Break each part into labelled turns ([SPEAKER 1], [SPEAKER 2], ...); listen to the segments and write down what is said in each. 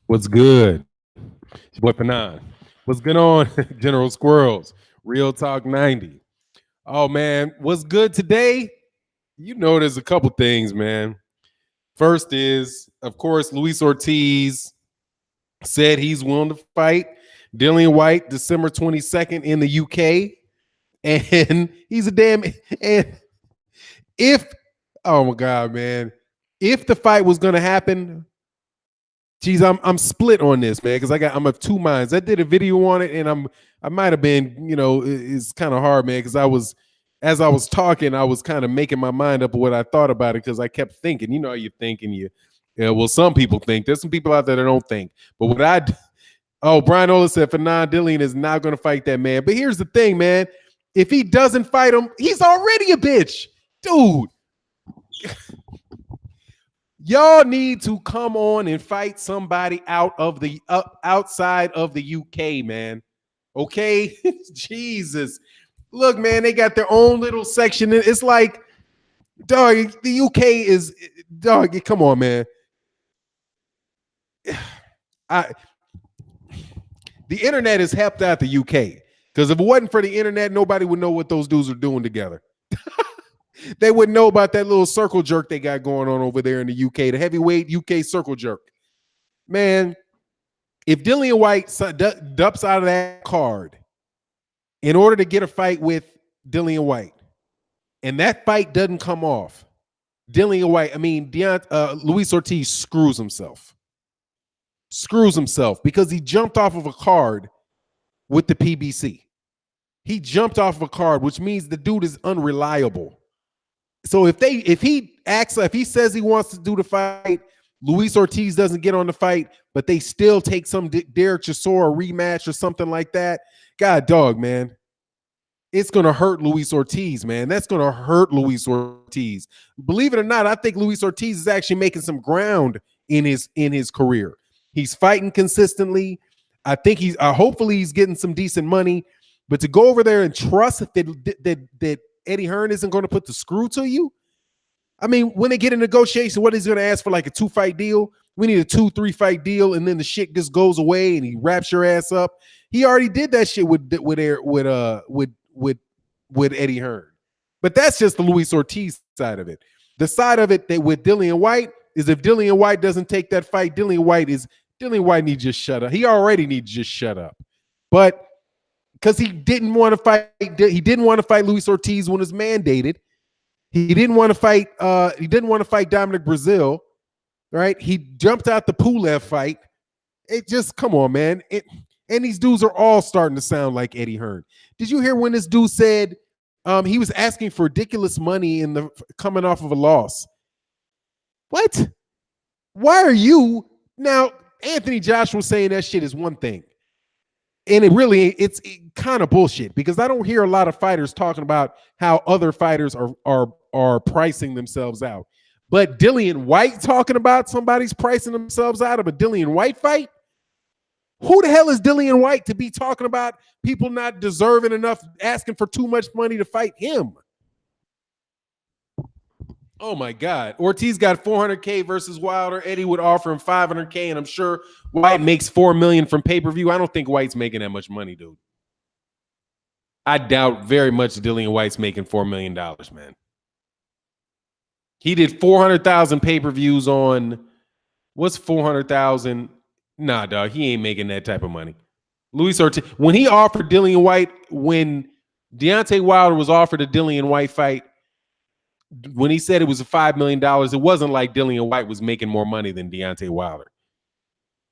[SPEAKER 1] What's good? It's your boy Fannon. What's going on, General Squirrels? Real Talk 90. Oh, man. What's good today? You know, there's a couple things, man. First is, of course, Luis Ortiz said he's willing to fight Dillian White December 22nd in the UK. And he's a damn. And if, oh my God, man, if the fight was going to happen, geez, I'm split on this, man, because I'm of two minds. I did a video on it, and I might have been, it's kind of hard, man, because as I was talking, I was kind of making my mind up of what I thought about it, because I kept thinking, you know, you think and well, some people think. There's some people out there that don't think. But Brian Ola said Fannon Dillian is not going to fight that man. But here's the thing, man. If he doesn't fight him, he's already a bitch, dude. Y'all need to come on and fight somebody outside of the UK, man. Okay? Jesus. Look, man, they got their own little section. It's like, dog, the UK is, dog, come on, man. The internet has helped out the UK. Because if it wasn't for the internet, nobody would know what those dudes are doing together. They wouldn't know about that little circle jerk they got going on over there in the UK, the heavyweight UK circle jerk. Man, if Dillian White dumps out of that card in order to get a fight with Dillian White, and that fight doesn't come off, Luis Ortiz screws himself. Screws himself because he jumped off of a card with the PBC. He jumped off of a card, which means the dude is unreliable. So if he says he wants to do the fight, Luis Ortiz doesn't get on the fight, but they still take some Derek Chisora rematch or something like that. God, dog, man. It's going to hurt Luis Ortiz, man. That's going to hurt Luis Ortiz. Believe it or not, I think Luis Ortiz is actually making some ground in his career. He's fighting consistently. I think hopefully he's getting some decent money, but to go over there and trust that Eddie Hearn isn't going to put the screw to you. I mean, when they get in negotiation, what is he going to ask for, like a 2-fight deal? We need a 2-3-fight deal, and then the shit just goes away and he wraps your ass up. He already did that shit with Eddie Hearn. But that's just the Luis Ortiz side of it. The side of it that with Dillian White is if Dillian White doesn't take that fight, Dillian White needs to just shut up. He already needs to just shut up. But because he didn't want to fight Luis Ortiz when it was mandated. He didn't want to fight Dominic Brazil, right? He jumped out the Pulev fight. It just, come on, man. And these dudes are all starting to sound like Eddie Hearn. Did you hear when this dude said he was asking for ridiculous money coming off of a loss? What? Why are you now? Anthony Joshua saying that shit is one thing. And it's kind of bullshit because I don't hear a lot of fighters talking about how other fighters are pricing themselves out. But Dillian White talking about somebody's pricing themselves out of a Dillian White fight? Who the hell is Dillian White to be talking about people not deserving enough, asking for too much money to fight him? Oh my God. Ortiz got $400K versus Wilder. Eddie would offer him $500K, and I'm sure White makes $4 million from pay-per-view. I don't think White's making that much money, dude. I doubt very much Dillian White's making $4 million, man. He did 400,000 pay-per-views on what's 400,000? Nah, dog, he ain't making that type of money. Luis Ortiz, when he offered Dillian White, when Deontay Wilder was offered a Dillian White fight, when he said it was $5 million, it wasn't like Dillian White was making more money than Deontay Wilder.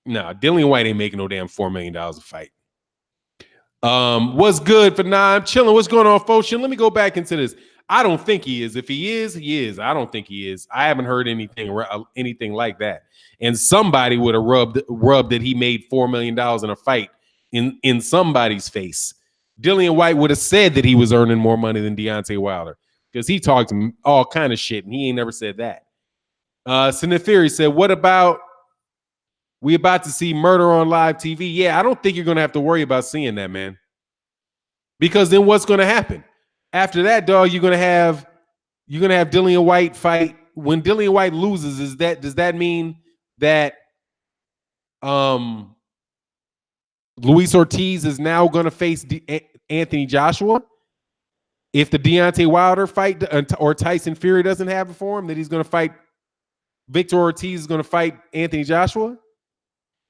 [SPEAKER 1] No, Dillian White ain't making no damn $4 million a fight. What's good for I'm chilling. What's going on, folks? Let me go back into this. I don't think he is. If he is, he is. I don't think he is. I haven't heard anything like that. And somebody would have rubbed that he made $4 million in a fight in somebody's face. Dillian White would have said that he was earning more money than Deontay Wilder because he talked all kind of shit and he ain't never said that. Sinif Fury said, "What about we about to see murder on live TV?" Yeah, I don't think you're gonna have to worry about seeing that, man. Because then what's gonna happen after that, dog? You're gonna have Dillian White fight. When Dillian White loses, does that mean that Luis Ortiz is now going to face Anthony Joshua. If the Deontay Wilder fight or Tyson Fury doesn't have it for him, that he's going to fight Victor Ortiz is going to fight Anthony Joshua?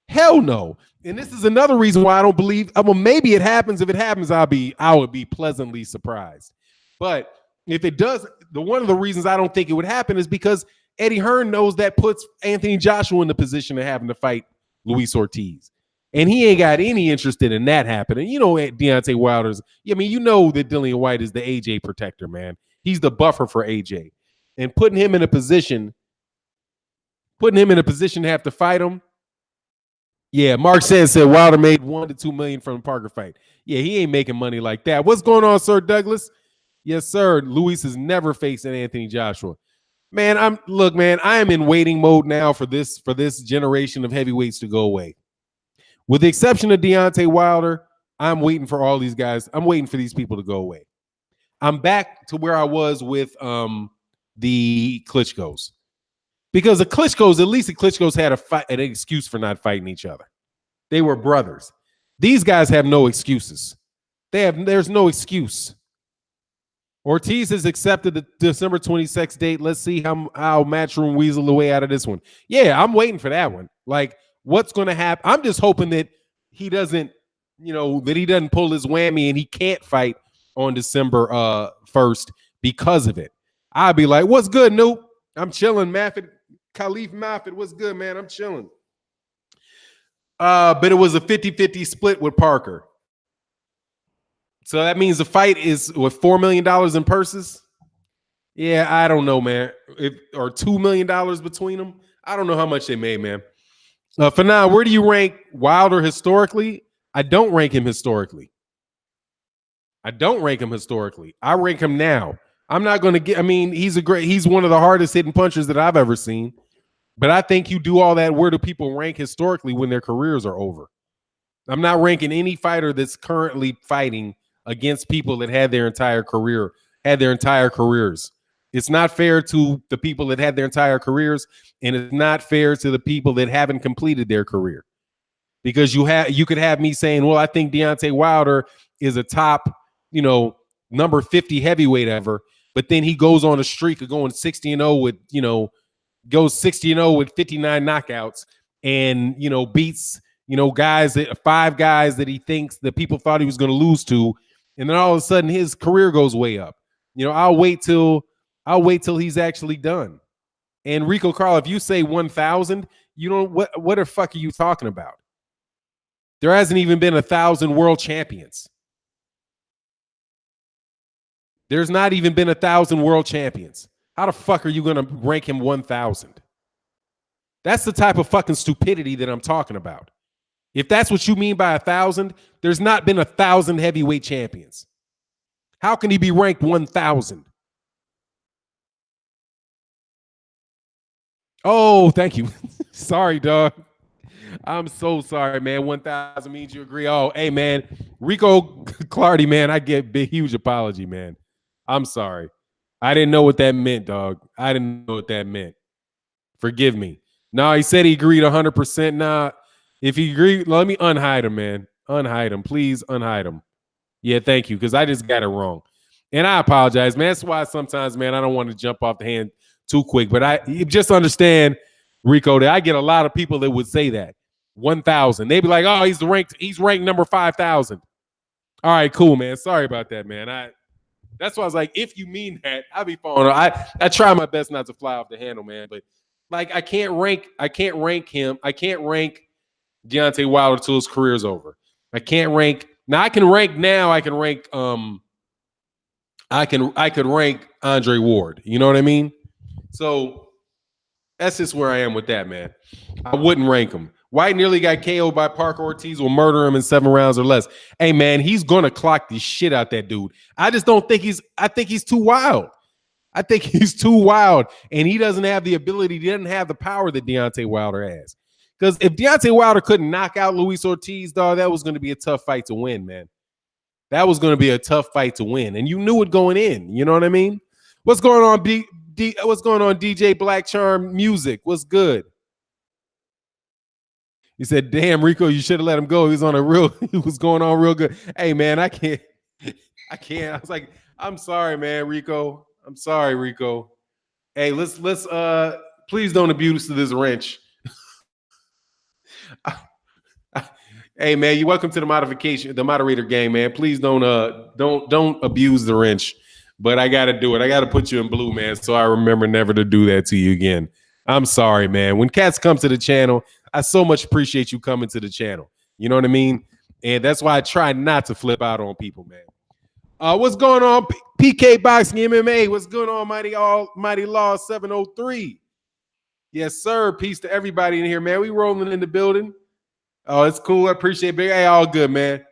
[SPEAKER 1] Hell no. And this is another reason why I don't believe. Well, maybe it happens. If it happens, I would be pleasantly surprised. But if it does, one of the reasons I don't think it would happen is because Eddie Hearn knows that puts Anthony Joshua in the position of having to fight Luis Ortiz. And he ain't got any interest in that happening. You know, Deontay Wilder's, I mean, you know that Dillian White is the AJ protector, man. He's the buffer for AJ. And putting him in a position to have to fight him. Yeah, Mark said Wilder made $1 to $2 million from the Parker fight. Yeah, he ain't making money like that. What's going on, Sir Douglas? Yes, sir. Luis is never facing Anthony Joshua. Man, I am in waiting mode now for this generation of heavyweights to go away. With the exception of Deontay Wilder, I'm waiting for all these guys. I'm waiting for these people to go away. I'm back to where I was with the Klitschko's. Because at least the Klitschko's had an excuse for not fighting each other. They were brothers. These guys have no excuses. There's no excuse. Ortiz has accepted the December 26th date. Let's see how Matchroom weasel the way out of this one. Yeah, I'm waiting for that one. Like, what's going to happen? I'm just hoping that he doesn't pull his whammy and he can't fight on December 1st because of it. I'd be like, what's good, Noop? I'm chilling, Khalif Maffitt, what's good, man? I'm chilling. But it was a 50-50 split with Parker. So that means the fight is with $4 million in purses. Yeah, I don't know, man. Or $2 million between them. I don't know how much they made, man. For now, where do you rank Wilder historically? I don't rank him historically. I rank him now. I'm not going to get. I mean, he's one of the hardest hitting punchers that I've ever seen. But I think you do all that. Where do people rank historically when their careers are over? I'm not ranking any fighter that's currently fighting against people that had their entire careers. It's not fair to the people that had their entire careers, and it's not fair to the people that haven't completed their career. Because you could have me saying, well, I think Deontay Wilder is a top, number 50 heavyweight ever, but then he goes on a streak of going 60-0 with, goes 60-0 with 59 knockouts and, beats, five guys that he thinks that people thought he was going to lose to. And then all of a sudden his career goes way up. I'll wait till he's actually done. And Rico Carl, if you say 1,000, what the fuck are you talking about? There hasn't even been 1,000 world champions. There's not even been 1,000 world champions. How the fuck are you going to rank him 1,000? That's the type of fucking stupidity that I'm talking about. If that's what you mean by 1,000, there's not been 1,000 heavyweight champions. How can he be ranked 1,000? Oh, thank you. Sorry, dog. I'm so sorry, man. 1,000 means you agree. Oh, hey, man. Rico Clardy, man, I get big, huge apology, man. I'm sorry. I didn't know what that meant, dog. I didn't know what that meant. Forgive me. No, he said he agreed 100%. Nah, if he agreed, let me unhide him, man. Unhide him. Please unhide him. Yeah, thank you, because I just got it wrong. And I apologize, man. That's why sometimes, man, I don't want to jump off the hand too quick. But you just understand, Rico, that I get a lot of people that would say that. 1,000. They'd be like, oh, he's ranked number 5,000. All right, cool, man. Sorry about that, man. That's why I was like, if you mean that, I'll be following. I try my best not to fly off the handle, man. But like I can't rank him. I can't rank Deontay Wilder till his career's over. I can't rank. Now I can rank I could rank Andre Ward. You know what I mean? So that's just where I am with that, man. I wouldn't rank him. White nearly got KO'd by Parker. Ortiz will murder him in 7 rounds or less. Hey, man, he's going to clock the shit out that dude. I just don't think I think he's too wild. I think he's too wild, and he doesn't have the ability. He doesn't have the power that Deontay Wilder has. Because if Deontay Wilder couldn't knock out Luis Ortiz, dog, that was going to be a tough fight to win, man. That was going to be a tough fight to win, and you knew it going in. You know what I mean? What's going on, what's going on, DJ Black Charm Music? What's good? He said, "Damn, Rico, you should have let him go. He was on a real. He was going on real good." Hey, man, I can't. I can't. I was like, "I'm sorry, man, Rico. I'm sorry, Rico. Hey, let's please don't abuse this wrench." Hey, man, you're welcome to the moderator game, man. Please don't abuse the wrench. But I got to do it. I got to put you in blue, man, so I remember never to do that to you again. I'm sorry, man. When cats come to the channel, I so much appreciate you coming to the channel. You know what I mean? And that's why I try not to flip out on people, man. What's going on, PK Boxing MMA? What's going on, Mighty Law 703? Yes, sir. Peace to everybody in here, man. We rolling in the building. Oh, it's cool. I appreciate it. Hey, all good, man.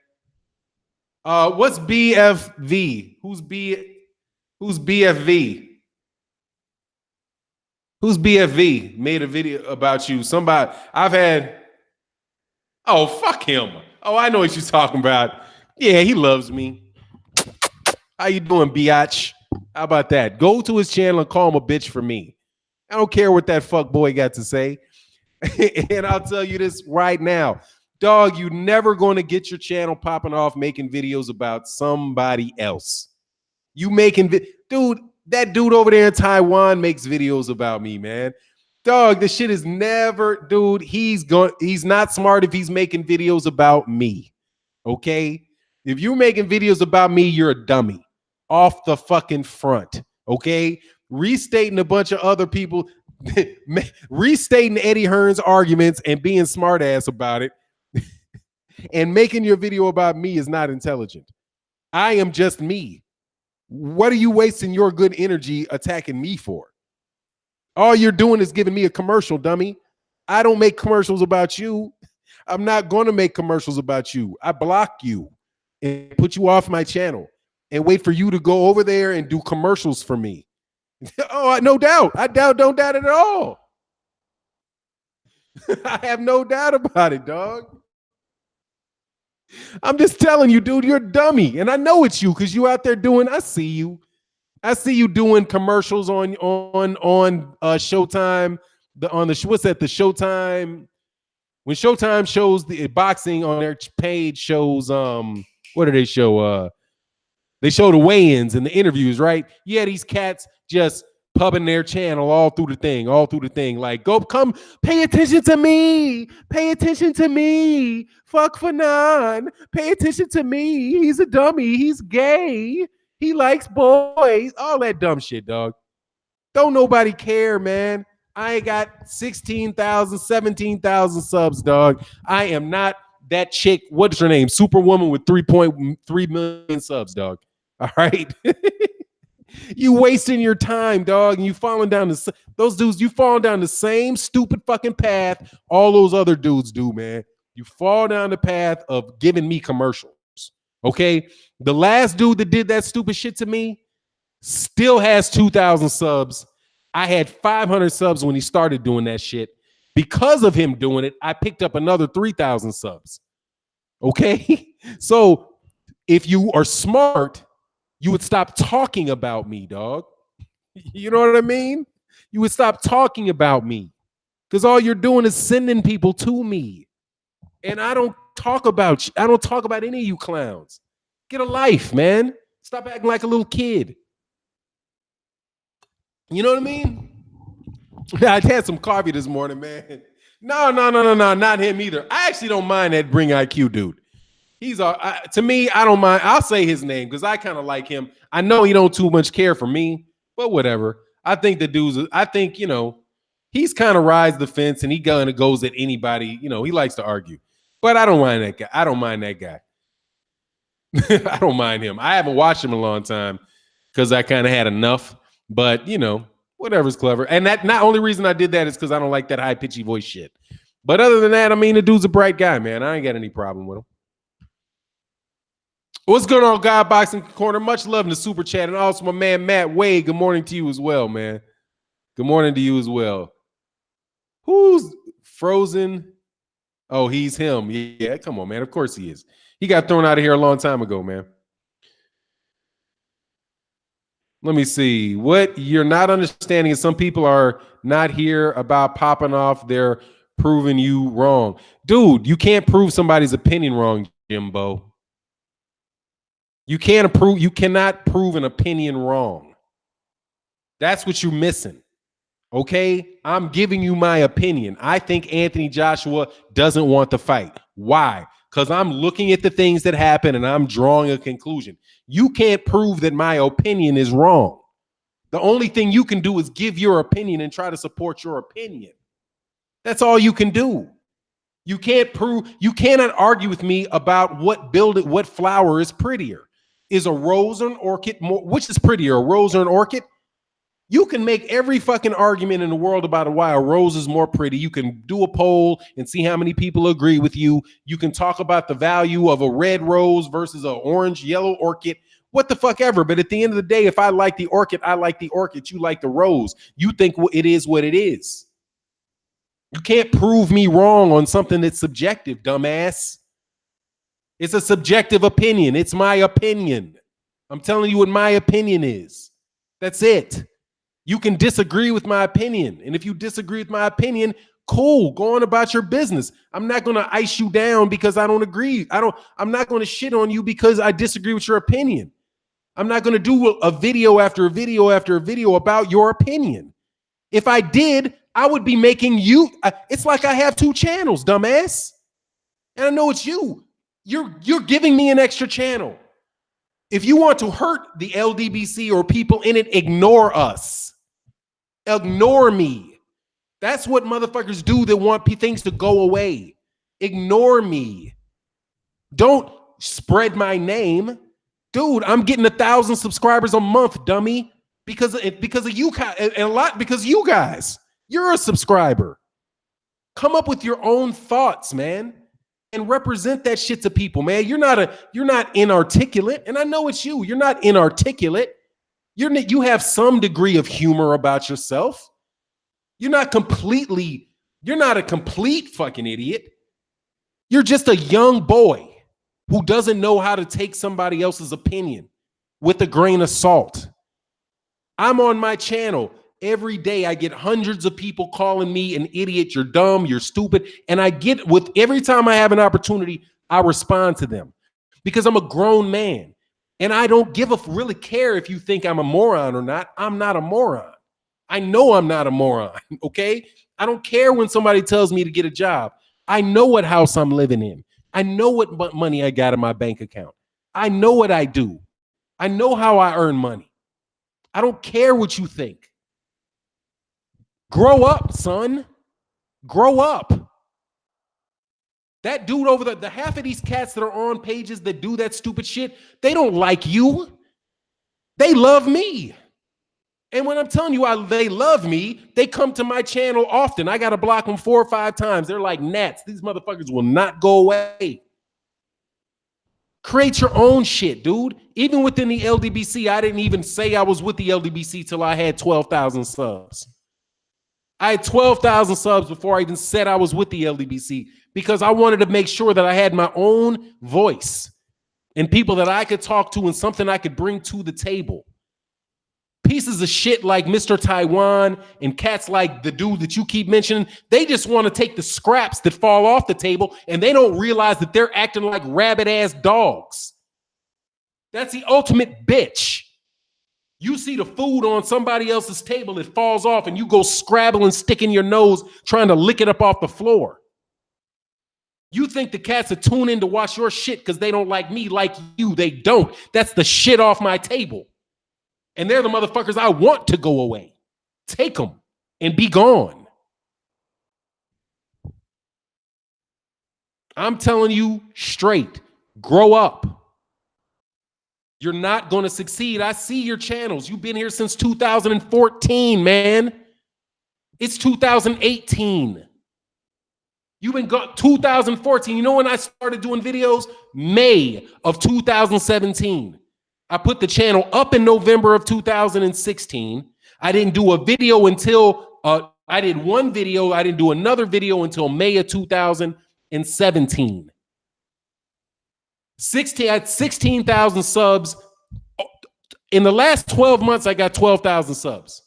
[SPEAKER 1] What's BFV? Who's BFV? Who's BFV? Made a video about you. Somebody I've had. Oh, fuck him. Oh, I know what you're talking about. Yeah, he loves me. How you doing, biatch? How about that? Go to his channel and call him a bitch for me. I don't care what that fuck boy got to say. And I'll tell you this right now. Dog, you never going to get your channel popping off making videos about somebody else. You making dude, that dude over there in Taiwan makes videos about me, man. Dog, this shit is never, dude, he's not smart if he's making videos about me. Okay? If you're making videos about me, you're a dummy. Off the fucking front. Okay? Restating a bunch of other people, restating Eddie Hearn's arguments and being smart ass about it. And making your video about me is not intelligent. I am just me. What are you wasting your good energy attacking me for? All you're doing is giving me a commercial, dummy. I don't make commercials about you. I'm not going to make commercials about you. I block you and put you off my channel and wait for you to go over there and do commercials for me. Oh, no doubt. Don't doubt it at all. I have no doubt about it, dog. I'm just telling you, dude, you're a dummy. And I know it's you because you out there doing, I see you doing commercials on Showtime. The Showtime, when Showtime shows the boxing on their page shows, what do they show? They show the weigh-ins and the interviews, right? Yeah, these cats just pubbing their channel all through the thing. Like, come pay attention to me. Pay attention to me. Fuck Fannon. Pay attention to me. He's a dummy. He's gay. He likes boys. All that dumb shit, dog. Don't nobody care, man. I ain't got 16,000, 17,000 subs, dog. I am not that chick. What's her name? Superwoman with 3.3 million subs, dog. All right. You wasting your time, dog, and you falling down those dudes. You falling down the same stupid fucking path all those other dudes do, man. You fall down the path of giving me commercials. Okay, the last dude that did that stupid shit to me still has 2,000 subs. I had 500 subs when he started doing that shit. Because of him doing it, I picked up another 3,000 subs. Okay, so if you are smart, you would stop talking about me, dog. You know what I mean? You would stop talking about me because all you're doing is sending people to me. And I don't talk about you. I don't talk about any of you clowns. Get a life, man. Stop acting like a little kid. You know what I mean? I had some coffee this morning, man. No, not him either. I actually don't mind that Bring IQ dude. He's to me, I don't mind. I'll say his name because I kind of like him. I know he don't too much care for me, but whatever. I think the dude's, you know, he's kind of rides the fence and he kind of goes at anybody. You know, he likes to argue, but I don't mind that guy. I don't mind that guy. I don't mind him. I haven't watched him in a long time because I kind of had enough, but you know, whatever's clever. And that not only reason I did that is because I don't like that high pitchy voice shit. But other than that, I mean, the dude's a bright guy, man. I ain't got any problem with him. What's going on, God Boxing Corner? Much love in the super chat. And also my man, Matt Wade. Good morning to you as well, man. Good morning to you as well. Who's frozen? Oh, he's him. Yeah, come on, man. Of course he is. He got thrown out of here a long time ago, man. Let me see. What you're not understanding is some people are not here about popping off their proving you wrong. Dude, you can't prove somebody's opinion wrong, Jimbo. You cannot prove an opinion wrong. That's what you're missing. Okay? I'm giving you my opinion. I think Anthony Joshua doesn't want the fight. Why? Because I'm looking at the things that happen and I'm drawing a conclusion. You can't prove that my opinion is wrong. The only thing you can do is give your opinion and try to support your opinion. That's all you can do. You cannot argue with me about what flower is prettier. Is a rose or an orchid more, which is prettier, a rose or an orchid? You can make every fucking argument in the world about why a rose is more pretty. You can do a poll and see how many people agree with you. You can talk about the value of a red rose versus an orange, yellow orchid, what the fuck ever. But at the end of the day, if I like the orchid, I like the orchid. You like the rose. You think it is what it is. You can't prove me wrong on something that's subjective, dumbass. It's a subjective opinion. It's my opinion. I'm telling you what my opinion is. That's it. You can disagree with my opinion. And if you disagree with my opinion, cool, go on about your business. I'm not going to ice you down because I don't agree. I'm not going to shit on you because I disagree with your opinion. I'm not going to do a video after a video after a video about your opinion. If I did, I would be making you. It's like I have two channels, dumbass. And I know it's you. You're giving me an extra channel. If you want to hurt the LDBC or people in it, ignore us. Ignore me. That's what motherfuckers do that want things to go away. Ignore me. Don't spread my name. Dude, I'm getting 1,000 subscribers a month, dummy. Because of you guys, and a lot because you guys. You're a subscriber. Come up with your own thoughts, man. And represent that shit to people, man. You're not inarticulate, and I know it's you. You're not inarticulate. You have some degree of humor about yourself. You're not a complete fucking idiot. You're just a young boy who doesn't know how to take somebody else's opinion with a grain of salt. I'm on my channel. Every day I get hundreds of people calling me an idiot, you're dumb, you're stupid. And every time I have an opportunity, I respond to them because I'm a grown man and I don't really care if you think I'm a moron or not. I'm not a moron. I know I'm not a moron, okay? I don't care when somebody tells me to get a job. I know what house I'm living in. I know what money I got in my bank account. I know what I do. I know how I earn money. I don't care what you think. Grow up, son. Grow up. That dude over the half of these cats that are on pages that do that stupid shit, they don't like you. They love me. And when I'm telling you they love me, they come to my channel often. I got to block them 4 or 5 times. They're like gnats. These motherfuckers will not go away. Create your own shit, dude. Even within the LDBC, I didn't even say I was with the LDBC till I had 12,000 subs. I had 12,000 subs before I even said I was with the LDBC because I wanted to make sure that I had my own voice and people that I could talk to and something I could bring to the table. Pieces of shit like Mr. Taiwan and cats like the dude that you keep mentioning, they just want to take the scraps that fall off the table and they don't realize that they're acting like rabid-ass dogs. That's the ultimate bitch. You see the food on somebody else's table, it falls off, and you go scrabble and stick in your nose trying to lick it up off the floor. You think the cats are tuned in to watch your shit because they don't like me like you. They don't. That's the shit off my table. And they're the motherfuckers I want to go away. Take them and be gone. I'm telling you straight, grow up. You're not going to succeed. I see your channels. You've been here since 2014, man. It's 2018. You've been 2014. You know when I started doing videos? May of 2017. I put the channel up in November of 2016. I didn't do a video until, I did one video. I didn't do another video until May of 2017. I had 16,000 subs. In the last 12 months, I got 12,000 subs.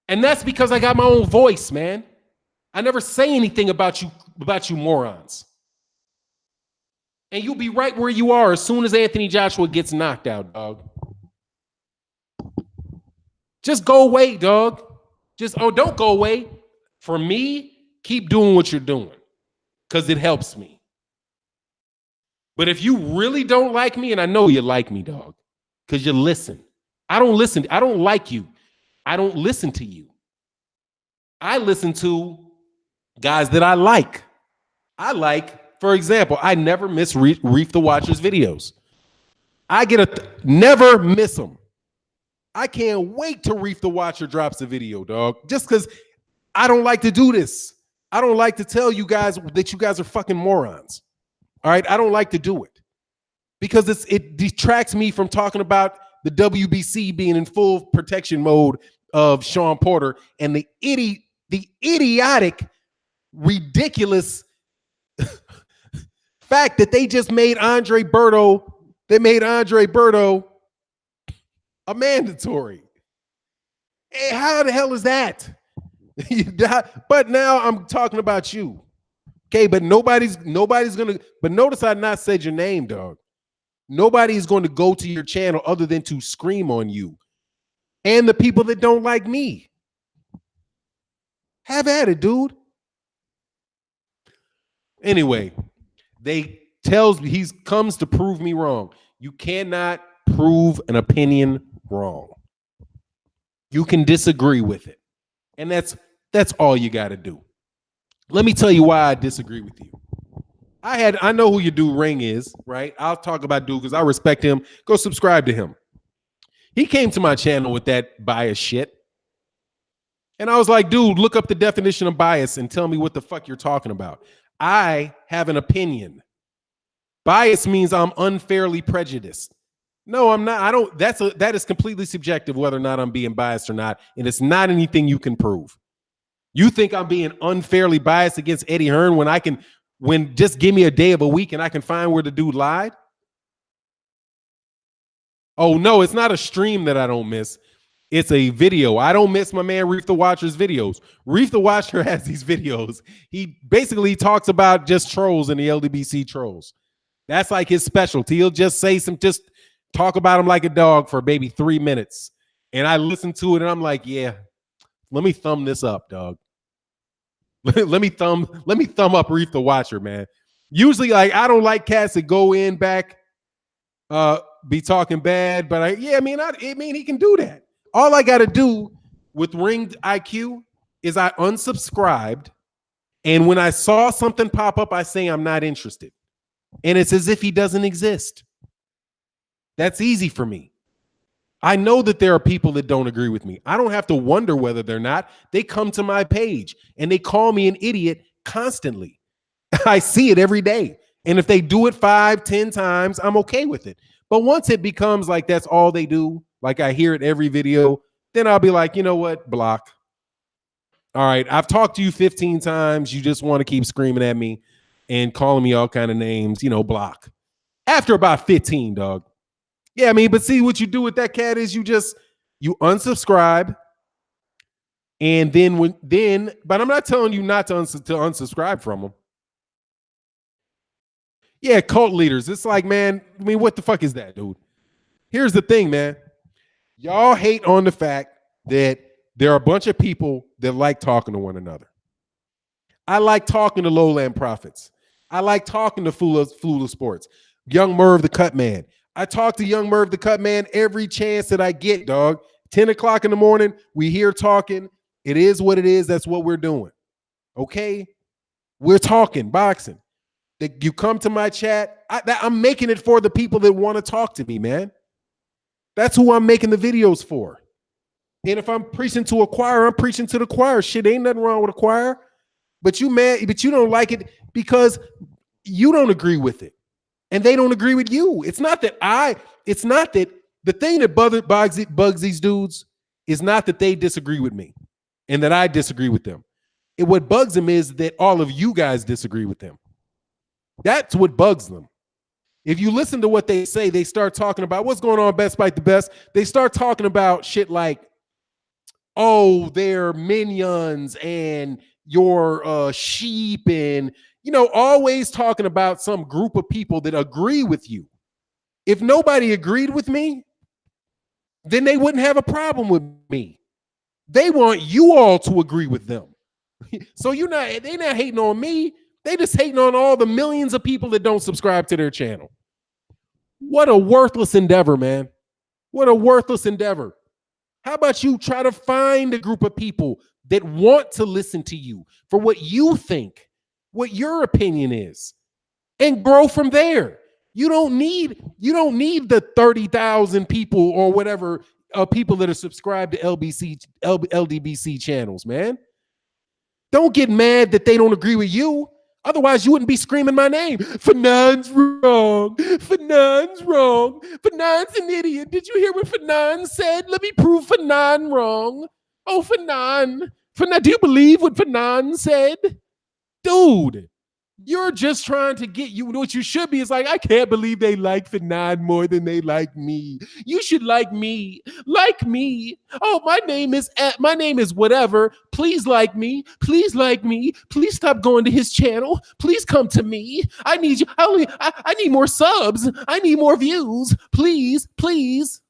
[SPEAKER 1] And that's because I got my own voice, man. I never say anything about you morons. And you'll be right where you are as soon as Anthony Joshua gets knocked out, dog. Just go away, dog. Don't go away. For me, keep doing what you're doing because it helps me. But if you really don't like me, and I know you like me, dog, because you listen. I don't listen. I don't like you. I don't listen to you. I listen to guys that I like. For example, I never miss Reef the Watcher's videos. Never miss them. I can't wait till Reef the Watcher drops a video, dog. Just because I don't like to do this. I don't like to tell you guys that you guys are fucking morons. All right, I don't like to do it because it detracts me from talking about the WBC being in full protection mode of Sean Porter and the idiotic, ridiculous fact that they just made Andre Berto a mandatory. Hey, how the hell is that? But now I'm talking about you. Okay, but nobody's gonna, but notice I not said your name, dog. Nobody's going to go to your channel other than to scream on you and the people that don't like me. Have at it, dude. Anyway, he comes to prove me wrong. You cannot prove an opinion wrong. You can disagree with it. And that's all you got to do. Let me tell you why I disagree with you. I know who your dude Ring is, right? I'll talk about dude because I respect him. Go subscribe to him. He came to my channel with that bias shit. And I was like, dude, look up the definition of bias and tell me what the fuck you're talking about. I have an opinion. Bias means I'm unfairly prejudiced. No, I'm not. That is completely subjective whether or not I'm being biased or not. And it's not anything you can prove. You think I'm being unfairly biased against Eddie Hearn when just give me a day of a week and I can find where the dude lied? Oh, no, it's not a stream that I don't miss. It's a video. I don't miss my man Reef the Watcher's videos. Reef the Watcher has these videos. He basically talks about just trolls and the LDBC trolls. That's like his specialty. He'll just just talk about him like a dog for maybe 3 minutes. And I listen to it and I'm like, yeah, let me thumb this up, dog. let me thumb up Reef the Watcher, man. Usually, like, I don't like cats that go in back, be talking bad, but I mean, he can do that. All I got to do with Ringed IQ is I unsubscribed, and when I saw something pop up, I say I'm not interested, and it's as if he doesn't exist. That's easy for me. I know that there are people that don't agree with me. I don't have to wonder whether they're not. They come to my page and they call me an idiot constantly. I see it every day. And if they do it 5, 10 times, I'm okay with it. But once it becomes like that's all they do, like I hear it every video, then I'll be like, you know what? Block. All right, I've talked to you 15 times. You just want to keep screaming at me and calling me all kind of names, block. After about 15, dog. Yeah, I mean, but see what you do with that cat is you unsubscribe, and but I'm not telling you not to unsubscribe from them. Yeah, cult leaders. It's like, man, I mean, what the fuck is that, dude? Here's the thing, man. Y'all hate on the fact that there are a bunch of people that like talking to one another. I like talking to Lowland Prophets. I like talking to Fool of Sports. Young Merv the Cut Man. I talk to Young Merv the Cut Man every chance that I get, dog. 10 o'clock in the morning, we here talking. It is what it is. That's what we're doing. Okay? We're talking boxing. You come to my chat. I'm making it for the people that want to talk to me, man. That's who I'm making the videos for. And if I'm preaching to a choir, I'm preaching to the choir. Shit, ain't nothing wrong with a choir. But you don't like it because you don't agree with it. And they don't agree with you. It's not that the thing that bugs these dudes is not that they disagree with me and that I disagree with them. What bugs them is that all of you guys disagree with them. That's what bugs them. If you listen to what they say, they start talking about what's going on Best Bite the Best. They start talking about shit like, oh, they're minions and sheep and, always talking about some group of people that agree with you. If nobody agreed with me, then they wouldn't have a problem with me. They want you all to agree with them. So they're not hating on me. They just hating on all the millions of people that don't subscribe to their channel. What a worthless endeavor, man. What a worthless endeavor. How about you try to find a group of people that want to listen to you for what you think, what your opinion is, and grow from there. You don't need the 30,000 people or whatever people that are subscribed to LDBC channels, man. Don't get mad that they don't agree with you. Otherwise, you wouldn't be screaming my name. Fannon's wrong. Fannon's wrong. Fannon's an idiot. Did you hear what Fannon said? Let me prove Fannon wrong. Oh, Fannon. Do you believe what Fannon said? Dude, you're just trying to get you. What you should be is like, I can't believe they like Fannon more than they like me. You should like me. Like me. Oh, my name is whatever. Please like me. Please like me. Please stop going to his channel. Please come to me. I need you. I need more subs. I need more views. Please, please.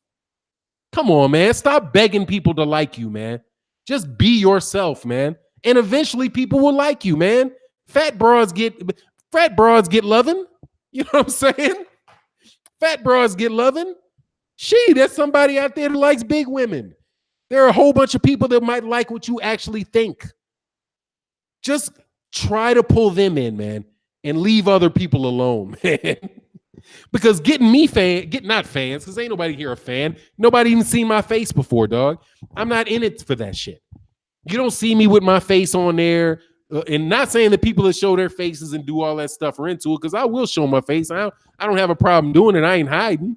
[SPEAKER 1] Come on, man. Stop begging people to like you, man. Just be yourself, man. And eventually people will like you, man. Fat broads get loving. You know what I'm saying? Fat broads get loving. There's somebody out there that likes big women. There are a whole bunch of people that might like what you actually think. Just try to pull them in, man, and leave other people alone, man. Because getting not fans, because ain't nobody here a fan. Nobody even seen my face before, dog. I'm not in it for that shit. You don't see me with my face on there. And not saying that people that show their faces and do all that stuff are into it, because I will show my face. I don't have a problem doing it. I ain't hiding.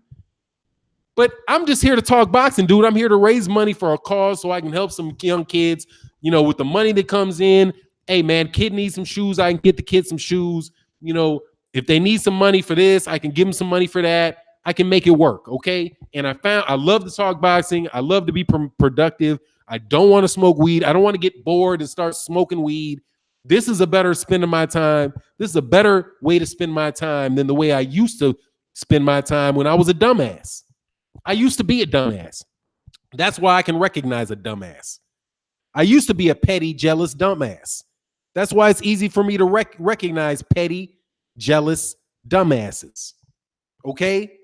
[SPEAKER 1] But I'm just here to talk boxing, dude. I'm here to raise money for a cause so I can help some young kids, with the money that comes in. Hey, man, kid needs some shoes. I can get the kid some shoes. If they need some money for this, I can give them some money for that. I can make it work, okay? And I love to talk boxing. I love to be productive. I don't want to smoke weed. I don't want to get bored and start smoking weed. This is a better spend of my time. This is a better way to spend my time than the way I used to spend my time when I was a dumbass. I used to be a dumbass. That's why I can recognize a dumbass. I used to be a petty, jealous dumbass. That's why it's easy for me to recognize petty, jealous dumbasses. Okay?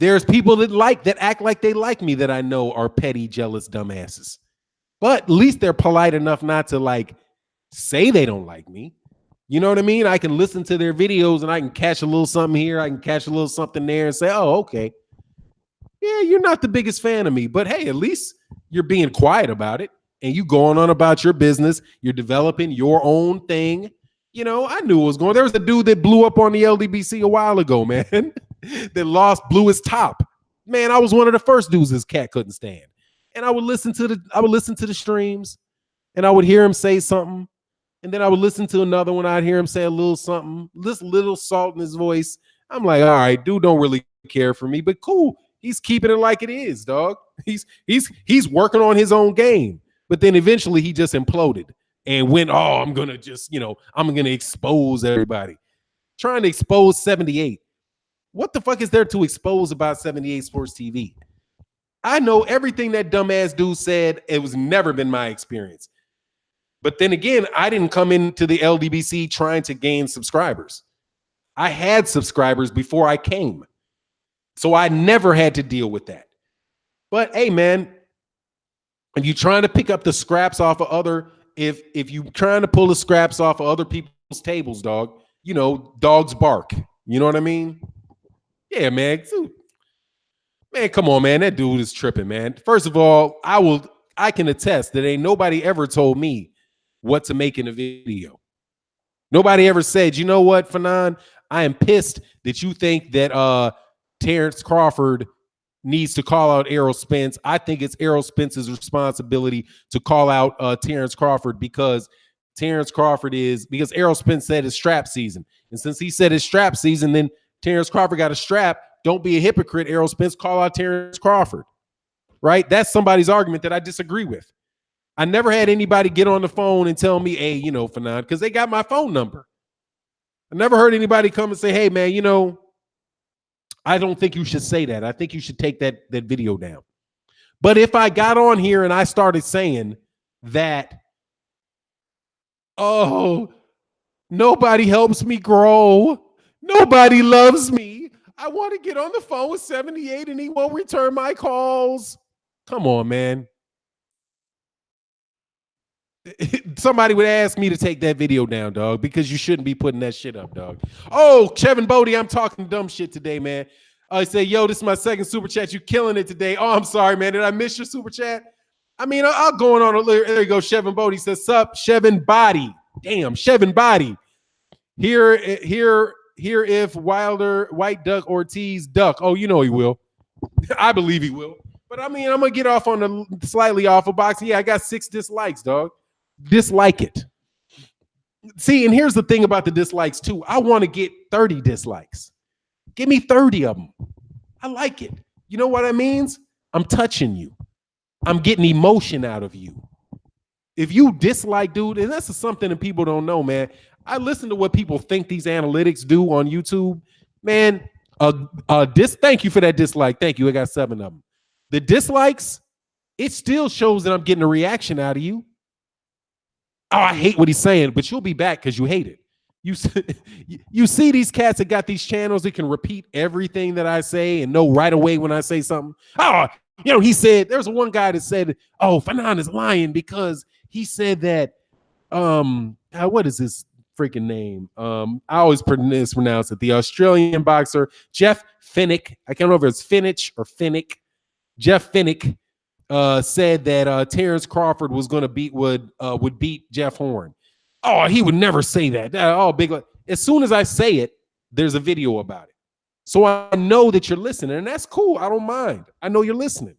[SPEAKER 1] There's people that act like they like me that I know are petty, jealous dumbasses. But at least they're polite enough not to say they don't like me. You know what I mean? I can listen to their videos and I can catch a little something here. I can catch a little something there and say, oh, okay. Yeah, you're not the biggest fan of me, but hey, at least you're being quiet about it and you going on about your business. You're developing your own thing. I knew it was going. There was a dude that blew up on the LDBC a while ago, man, that blew his top. Man, I was one of the first dudes this cat couldn't stand. And I would listen to the streams and I would hear him say something. And then I would listen to another one. I'd hear him say a little something, this little salt in his voice. I'm like, all right, dude don't really care for me, but cool. He's keeping it like it is, dog. He's working on his own game. But then eventually he just imploded and went, oh, I'm going to I'm going to expose everybody. Trying to expose 78. What the fuck is there to expose about 78 Sports TV? I know everything that dumbass dude said. It was never been my experience. But then again, I didn't come into the LDBC trying to gain subscribers. I had subscribers before I came. So I never had to deal with that. But hey, man, if you're trying to pick up the scraps off of if you're trying to pull the scraps off of other people's tables, dog, dogs bark. You know what I mean? Yeah, man. Man, come on, man. That dude is tripping, man. First of all, I can attest that ain't nobody ever told me what to make in a video. Nobody ever said, you know what, Fannon, I am pissed that you think that Terrence Crawford needs to call out Errol Spence. I think it's Errol Spence's responsibility to call out Terrence Crawford because Errol Spence said it's strap season. And since he said it's strap season, then Terrence Crawford got a strap. Don't be a hypocrite, Errol Spence. Call out Terrence Crawford. Right? That's somebody's argument that I disagree with. I never had anybody get on the phone and tell me, hey, Fannon, because they got my phone number. I never heard anybody come and say, hey, man, I don't think you should say that. I think you should take that video down. But if I got on here and I started saying that, oh, nobody helps me grow, nobody loves me, I want to get on the phone with 78 and he won't return my calls. Come on, man. Somebody would ask me to take that video down, dog, because you shouldn't be putting that shit up, dog. Oh, Kevin Bodie, I'm talking dumb shit today, man. I say, yo, this is my second super chat. You killing it today. Oh, I'm sorry, man. Did I miss your super chat? I mean, I'll go on. There you go. Chevin Bodie says, sup, Chevin Body. Damn, Chevin Body. Here, if White Duck Ortiz duck. Oh, he will. I believe he will. But I mean, I'm going to get off on the slightly off of boxing. Yeah, I got 6 dislikes, dog. Dislike it. See, and here's the thing about the dislikes, too. I want to get 30 dislikes. Give me 30 of them. I like it. You know what that means? I'm touching you. I'm getting emotion out of you. If you dislike, dude, and that's something that people don't know, man. I listen to what people think these analytics do on YouTube. Man, thank you for that dislike. Thank you. I got 7 of them. The dislikes, it still shows that I'm getting a reaction out of you. Oh, I hate what he's saying, but you'll be back because you hate it. You see these cats that got these channels that can repeat everything that I say and know right away when I say something. Oh, he said, there's one guy that said, oh, Fannon is lying because he said that, what is this freaking name? I always mispronounce it. The Australian boxer, Jeff Finnick. I can't remember if it's Finnich or Finnick. Jeff Finnick said that Terrence Crawford was going to would beat Jeff Horn. Oh, he would never say that. Oh, big. As soon as I say it, there's a video about it. So I know that you're listening, and that's cool. I don't mind. I know you're listening.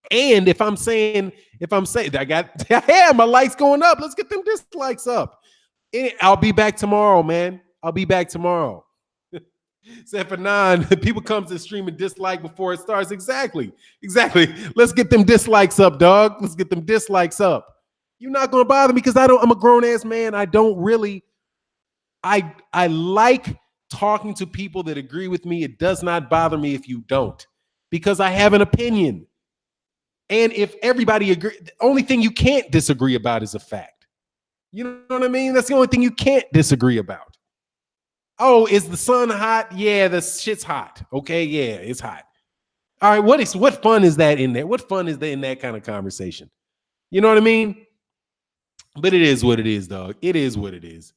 [SPEAKER 1] And if I'm saying, my likes going up. Let's get them dislikes up. I'll be back tomorrow, man. I'll be back tomorrow. Said for 9, people come to the stream and dislike before it starts. Exactly. Let's get them dislikes up, dog. Let's get them dislikes up. You're not gonna bother me because I'm a grown-ass man. I don't really. I like talking to people that agree with me. It does not bother me if you don't, because I have an opinion. And if everybody agrees, the only thing you can't disagree about is a fact. You know what I mean? That's the only thing you can't disagree about. Oh, is the sun hot? Yeah, the shit's hot. Okay, yeah, it's hot. All right, what fun is that in there? What fun is there in that kind of conversation? You know what I mean? But it is what it is, dog. It is what it is.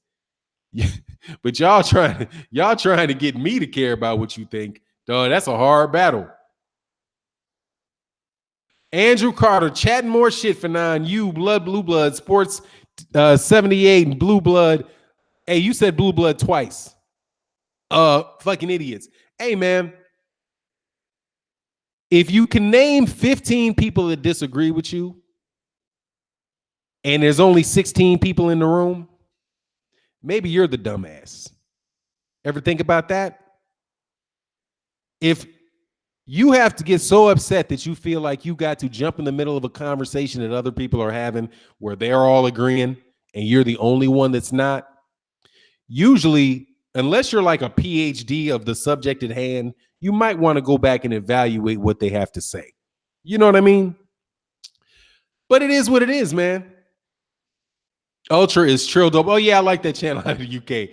[SPEAKER 1] But y'all trying to get me to care about what you think, dog. That's a hard battle. Andrew Carter chatting more shit for 9. You Blue Blood Sports 78 and Blue Blood. Hey, you said Blue Blood twice. Fucking idiots. Hey, man. If you can name 15 people that disagree with you, and there's only 16 people in the room, maybe you're the dumbass. Ever think about that? If you have to get so upset that you feel like you got to jump in the middle of a conversation that other people are having where they're all agreeing and you're the only one that's not, usually, unless you're like a PhD of the subject at hand, you might want to go back and evaluate what they have to say. You know what I mean? But it is what it is, man. Ultra is trill dope. Oh, yeah, I like that channel out of the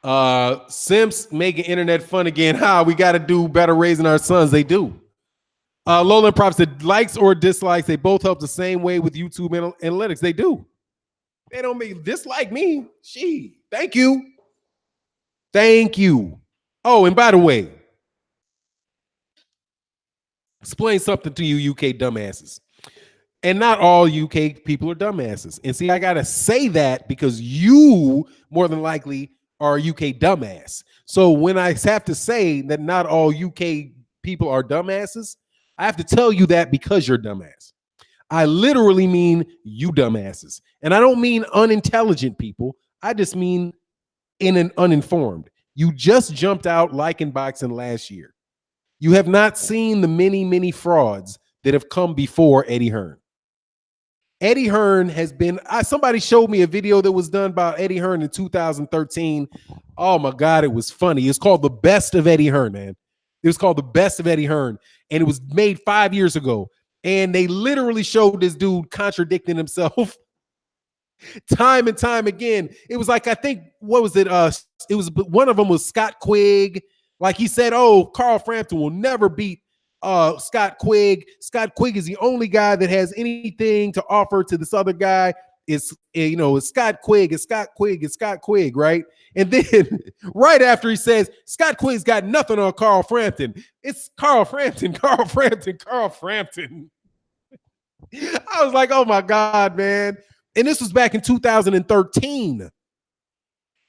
[SPEAKER 1] UK. Simps making internet fun again. We got to do better raising our sons. They do. Lowland Props said likes or dislikes, they both help the same way with YouTube analytics. They do. They don't make dislike me. Thank you. Thank you. Oh, and by the way, explain something to you UK dumbasses. And not all UK people are dumbasses. And see, I got to say that because you more than likely are a UK dumbass. So when I have to say that not all UK people are dumbasses, I have to tell you that because you're dumbass. I literally mean you dumbasses. And I don't mean unintelligent people. I just mean uninformed. You just jumped out liking boxing last year. You have not seen the many, many frauds that have come before Eddie Hearn. Eddie Hearn has been, somebody showed me a video that was done by Eddie Hearn in 2013. Oh my God, it was funny. It's called The Best of Eddie Hearn, man. It was called The Best of Eddie Hearn. And it was made 5 years ago. And they literally showed this dude contradicting himself time and time again. It was like, I think, what was it? It was, one of them was Scott Quigg. Like he said, oh, Carl Frampton will never beat Scott Quigg. Scott Quigg is the only guy that has anything to offer to this other guy. It's Scott Quigg, it's Scott Quigg, it's Scott Quigg, right? And then right after he says, Scott Quigg's got nothing on Carl Frampton. It's Carl Frampton, Carl Frampton, Carl Frampton. I was like, oh my God, man. And this was back in 2013.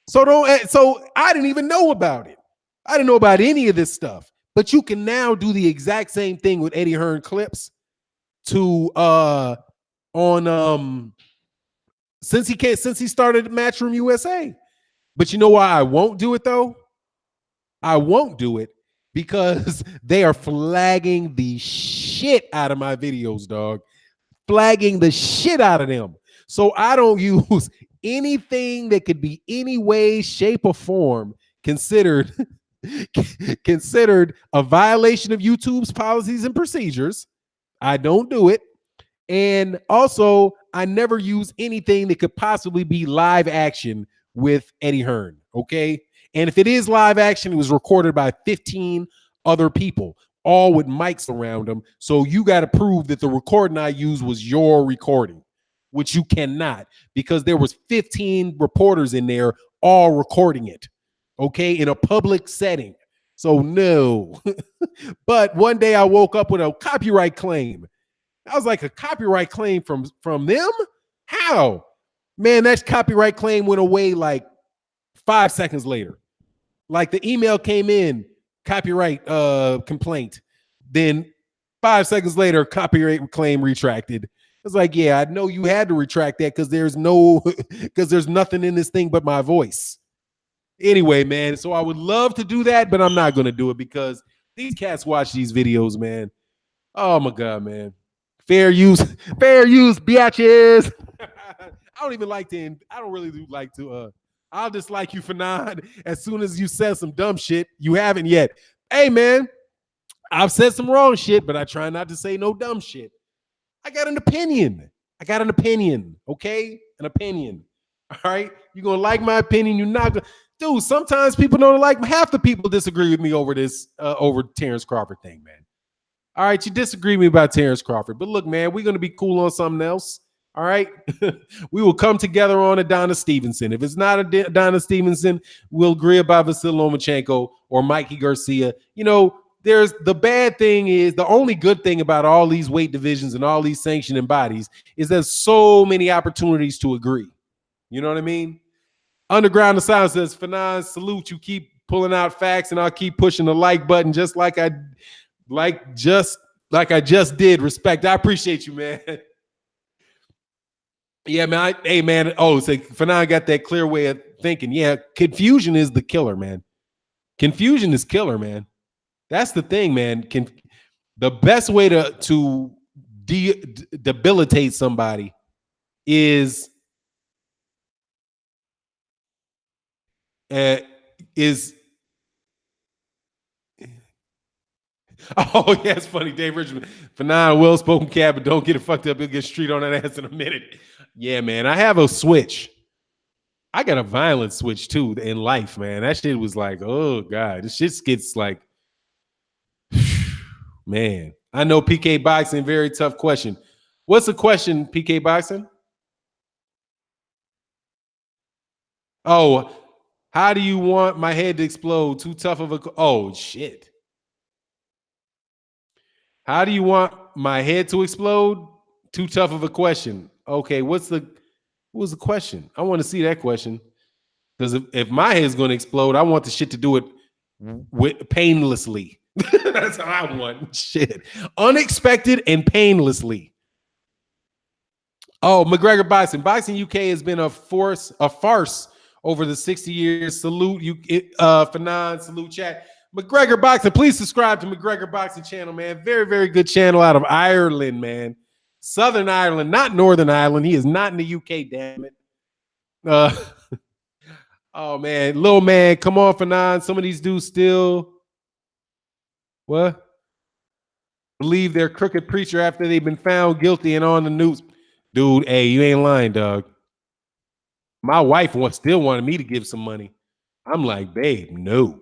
[SPEAKER 1] So I didn't even know about it. I didn't know about any of this stuff. But you can now do the exact same thing with Eddie Hearn clips to since he started Matchroom USA. But you know why I won't do it though? I won't do it because they are flagging the shit out of my videos, dog. Flagging the shit out of them. So I don't use anything that could be any way, shape, or form considered a violation of YouTube's policies and procedures. I don't do it. And also, I never use anything that could possibly be live action with Eddie Hearn, okay? And if it is live action, it was recorded by 15 other people, all with mics around them. So you got to prove that the recording I used was your recording, which you cannot, because there was 15 reporters in there all recording it, okay, in a public setting. So no. But one day I woke up with a copyright claim. I was like, a copyright claim from them? How? Man, that copyright claim went away like 5 seconds later. Like the email came in, copyright complaint. Then 5 seconds later, copyright claim retracted. It's like, yeah, I know you had to retract that because there's nothing in this thing but my voice. Anyway, man, so I would love to do that, but I'm not going to do it because these cats watch these videos, man. Oh my God, man. Fair use, biatches. I don't really like to, I'll dislike you for none as soon as you said some dumb shit. You haven't yet. Hey, man, I've said some wrong shit, but I try not to say no dumb shit. I got an opinion. Okay? An opinion. All right? You're going to like my opinion. You're not going to. Dude, sometimes people don't like, half the people disagree with me over this, over Terrence Crawford thing, man. All right, you disagree with me about Terrence Crawford. But look, man, we're going to be cool on something else. All right? We will come together on Adonis Stevenson. If it's not Adonis Stevenson, we'll agree about Vasily Lomachenko or Mikey Garcia. You know, there's the bad thing is the only good thing about all these weight divisions and all these sanctioning bodies is there's so many opportunities to agree. You know what I mean? Underground the Silence says, Fannon, salute. You keep pulling out facts and I'll keep pushing the like button just like I just did. Respect. I appreciate you, man. Yeah, man. Hey, man. Oh, so Fannon got that clear way of thinking. Yeah, confusion is the killer, man. Confusion is killer, man. That's the thing, man. The best way to debilitate somebody is oh yeah, it's funny. Dave Richmond, Fannon, well-spoken cat, but don't get it fucked up. He'll get street on that ass in a minute. Yeah, man. I have a switch. I got a violent switch too in life, man. That shit was like, oh God, this shit gets like, man. I know PK Boxing, very tough question. What's the question, PK Boxing? Oh, how do you want my head to explode? Too tough of a, oh shit. How do you want my head to explode? Too tough of a question. Okay, what was the question? I want to see that question. Because if my head's going to explode, I want the shit to do it painlessly. That's how I want shit. Unexpected and painlessly. Oh, McGregor Boxing. Boxing UK has been a farce over the 60 years. Salute you, Fannon. Salute chat. McGregor Boxing. Please subscribe to McGregor Boxing channel, man. Very, very good channel out of Ireland, man. Southern Ireland, not Northern Ireland. He is not in the UK, damn it. Oh man, little man, come on, Fannon. Some of these dudes still what? Believe they're crooked preacher after they've been found guilty and on the news. Dude, hey, you ain't lying, dog. My wife still wanted me to give some money. I'm like, babe, no.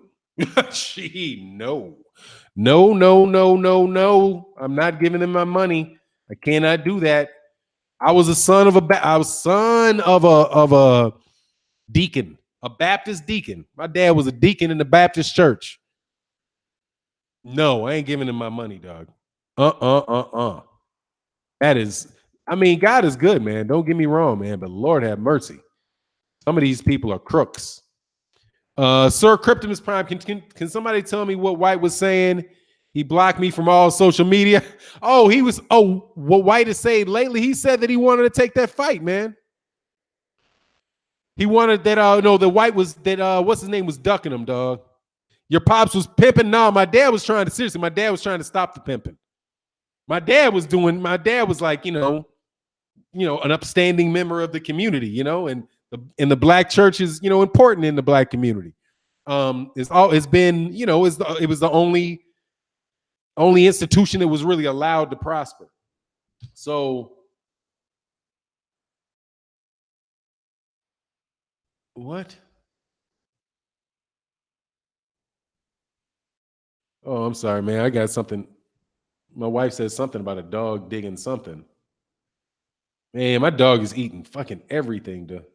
[SPEAKER 1] No. No. I'm not giving him my money. I cannot do that. I was a son of a deacon, a Baptist deacon. My dad was a deacon in the Baptist church. No, I ain't giving him my money, dog. That is, I mean, God is good, man. Don't get me wrong, man, but Lord have mercy. Some of these people are crooks. Sir Cryptimus Prime, can somebody tell me what White was saying? He blocked me from all social media. What White is saying lately, he said that he wanted to take that fight, man. He wanted that, the White was, what's his name, was ducking him, dog. Your pops was pimping. No, my dad was trying to stop the pimping. My dad was like, an upstanding member of the community, and the black church is, important in the black community. It's been, it was the only institution that was really allowed to prosper. So what? Oh, I'm sorry, man. I got something. My wife said something about a dog digging something. Man, my dog is eating fucking everything, dude.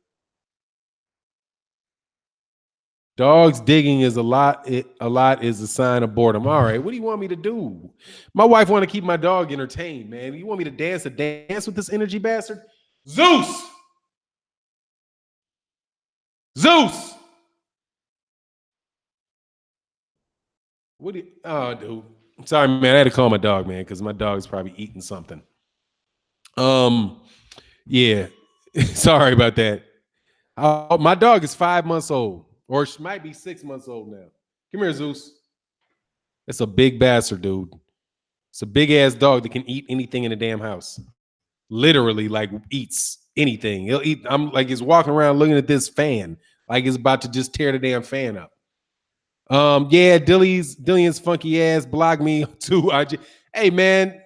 [SPEAKER 1] Dogs digging is a lot is a sign of boredom. All right, what do you want me to do? My wife want to keep my dog entertained, man. You want me to dance a dance with this energy bastard? Zeus! What do you, oh, dude. I'm sorry, man. I had to call my dog, man, because my dog's probably eating something. Yeah. Sorry about that. My dog is 5 months old, or she might be 6 months old now. Come here, Zeus. It's a big bastard, dude. It's a big ass dog that can eat anything in the damn house. Literally, like, eats anything. He'll eat. I'm like, he's walking around looking at this fan, like he's about to just tear the damn fan up. Yeah, Dillian's funky ass blocked me too. Hey, man.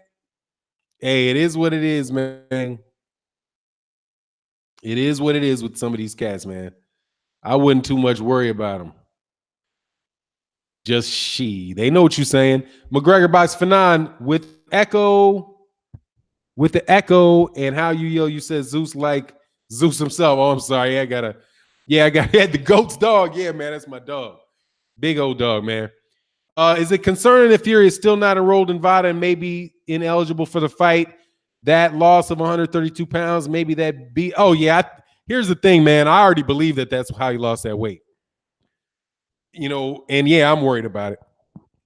[SPEAKER 1] Hey, it is what it is, man. It is what it is with some of these cats, man. I wouldn't too much worry about them. Just they know what you're saying. McGregor Box Fannon with the echo and how you yell. You said Zeus like Zeus himself. Oh, I'm sorry. I had the goat's dog. Yeah, man, that's my dog. Big old dog, man. Is it concerning that Fury is still not enrolled in VADA and maybe ineligible for the fight? That loss of 132 pounds, maybe that be. Oh, yeah. Here's the thing, man. I already believe that that's how he lost that weight. And yeah, I'm worried about it.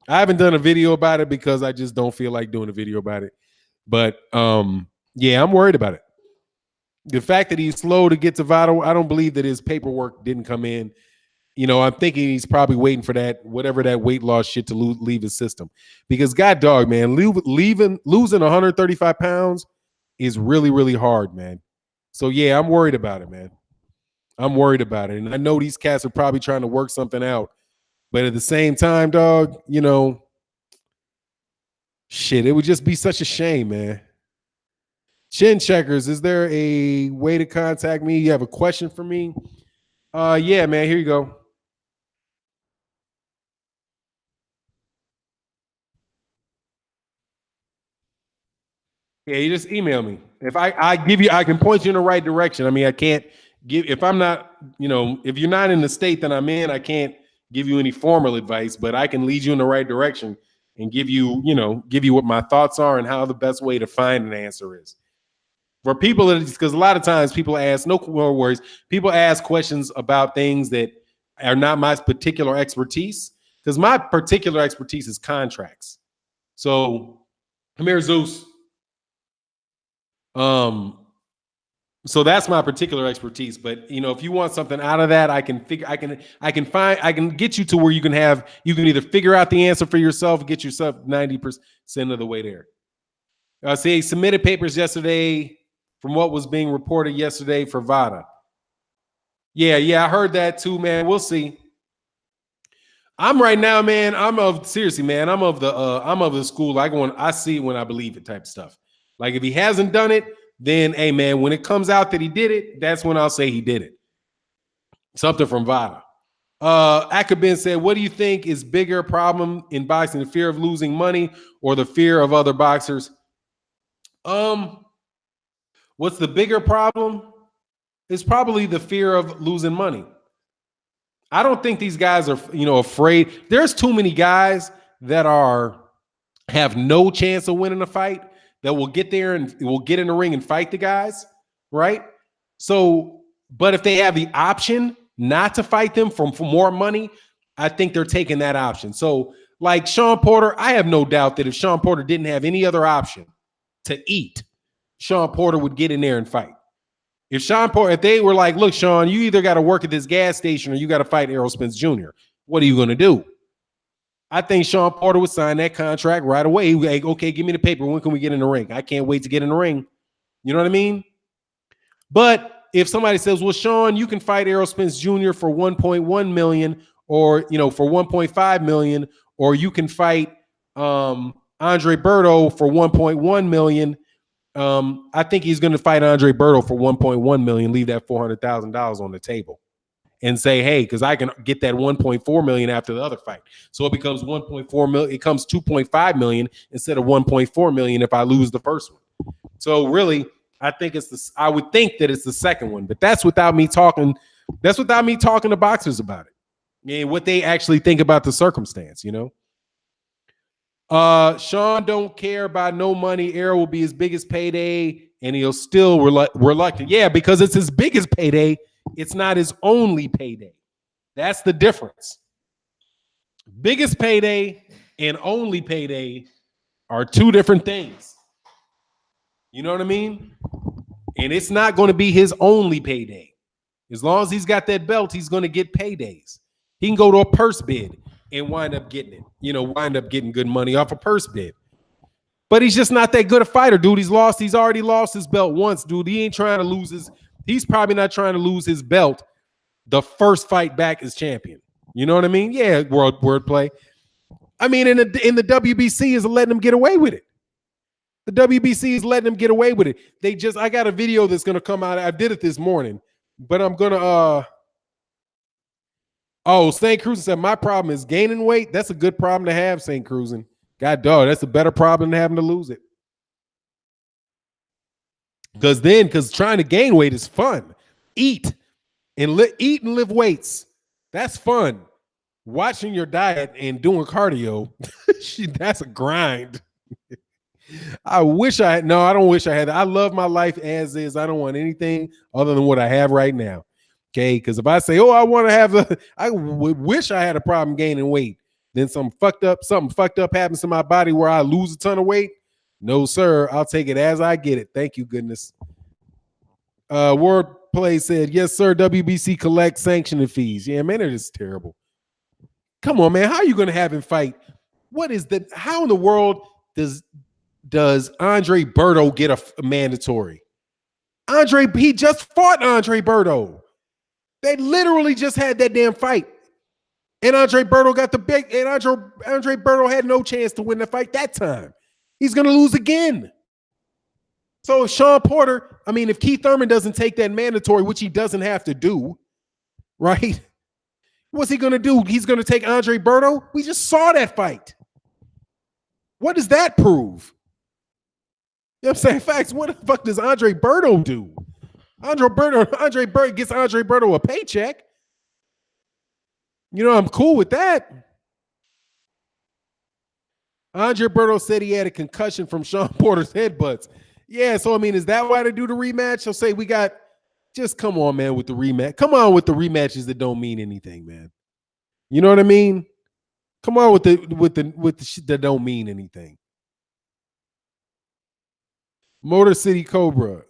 [SPEAKER 1] I haven't done a video about it because I just don't feel like doing a video about it. But yeah, I'm worried about it. The fact that he's slow to get to VADA, I don't believe that his paperwork didn't come in. I'm thinking he's probably waiting for that, whatever that weight loss shit to leave his system. Because God dog, man, losing 135 pounds is really, really hard, man. So yeah, I'm worried about it, man. I'm worried about it. And I know these cats are probably trying to work something out. But at the same time, dog, shit, it would just be such a shame, man. Chin Checkers, is there a way to contact me? You have a question for me? Yeah, man, here you go. Yeah, you just email me. If I give you, I can point you in the right direction. I mean, I can't give, if I'm not, if you're not in the state that I'm in, I can't give you any formal advice, but I can lead you in the right direction and give you what my thoughts are and how the best way to find an answer is. For people, because a lot of times people ask, no more worries, people ask questions about things that are not my particular expertise, because my particular expertise is contracts. So, come here, Zeus. So that's my particular expertise. But if you want something out of that, I can get you to where you can either figure out the answer for yourself, get yourself 90% of the way there. See, he submitted papers yesterday from what was being reported yesterday for VADA. Yeah, I heard that too, man. We'll see. I'm right now, man. I'm of the school. I see it when I believe it type of stuff. Like if he hasn't done it, then hey man, when it comes out that he did it, that's when I'll say he did it. Something from VADA. Akabin said, what do you think is bigger problem in boxing, the fear of losing money or the fear of other boxers? What's the bigger problem? It's probably the fear of losing money. I don't think these guys are, afraid. There's too many guys that have no chance of winning a fight that will get there and will get in the ring and fight the guys, right? So, but if they have the option not to fight them for more money, I think they're taking that option. So, like Sean Porter, I have no doubt that if Sean Porter didn't have any other option to eat, Sean Porter would get in there and fight. If they were like, look, Sean, you either got to work at this gas station or you got to fight Errol Spence Jr., what are you going to do? I think Sean Porter would sign that contract right away. He'd be like, okay, give me the paper. When can we get in the ring? I can't wait to get in the ring. You know what I mean? But if somebody says, well, Sean, you can fight Errol Spence Jr. for 1.1 million or, for 1.5 million, or you can fight Andre Berto for 1.1 million. I think he's going to fight Andre Berto for 1.1 million, leave that $400,000 on the table and say, hey, because I can get that 1.4 million after the other fight. So it becomes 1.4 million. It comes 2.5 million instead of 1.4 million if I lose the first one. So really, I would think that it's the second one, but that's without me talking to boxers about it and what they actually think about the circumstance, Sean don't care about no money. Errol will be his biggest payday, and he'll still reluctant. Yeah, because it's his biggest payday. It's not his only payday. That's the difference. Biggest payday and only payday are two different things. You know what I mean? And it's not going to be his only payday. As long as he's got that belt, he's going to get paydays. He can go to a purse bid and wind up getting it, wind up getting good money off a purse bid. But he's just not that good a fighter, dude. He's already lost his belt once, dude. He's probably not trying to lose his belt the first fight back as champion. You know what I mean? Yeah, wordplay. I mean, in the WBC is letting him get away with it. The WBC is letting him get away with it. I got a video that's going to come out. I did it this morning, but I'm going to, St. Cruisen said, my problem is gaining weight. That's a good problem to have, St. Cruisen. God dog, that's a better problem than having to lose it. Because trying to gain weight is fun. Eat and live weights. That's fun. Watching your diet and doing cardio, that's a grind. I don't wish I had that. I love my life as is. I don't want anything other than what I have right now. Okay, because if I say, I wish I had a problem gaining weight, then something fucked up happens to my body where I lose a ton of weight. No, sir. I'll take it as I get it. Thank you, goodness. Wordplay said, yes, sir. WBC collects sanctioning fees. Yeah, man, it is terrible. Come on, man. How are you going to have him fight? How in the world does Andre Berto get a mandatory? He just fought Andre Berto. They literally just had that damn fight. And Andre Berto got the big, and Andre Berto had no chance to win the fight that time. He's going to lose again. So if Sean Porter, if Keith Thurman doesn't take that mandatory, which he doesn't have to do, right? What's he going to do? He's going to take Andre Berto? We just saw that fight. What does that prove? You know what I'm saying? Facts, what the fuck does Andre Berto do? Andre Berto gets Andre Berto a paycheck. I'm cool with that. Andre Berto said he had a concussion from Sean Porter's headbutts. Yeah, so is that why they do the rematch? He'll say just come on, man, with the rematch. Come on with the rematches that don't mean anything, man. You know what I mean? Come on with the shit that don't mean anything. Motor City Cobra.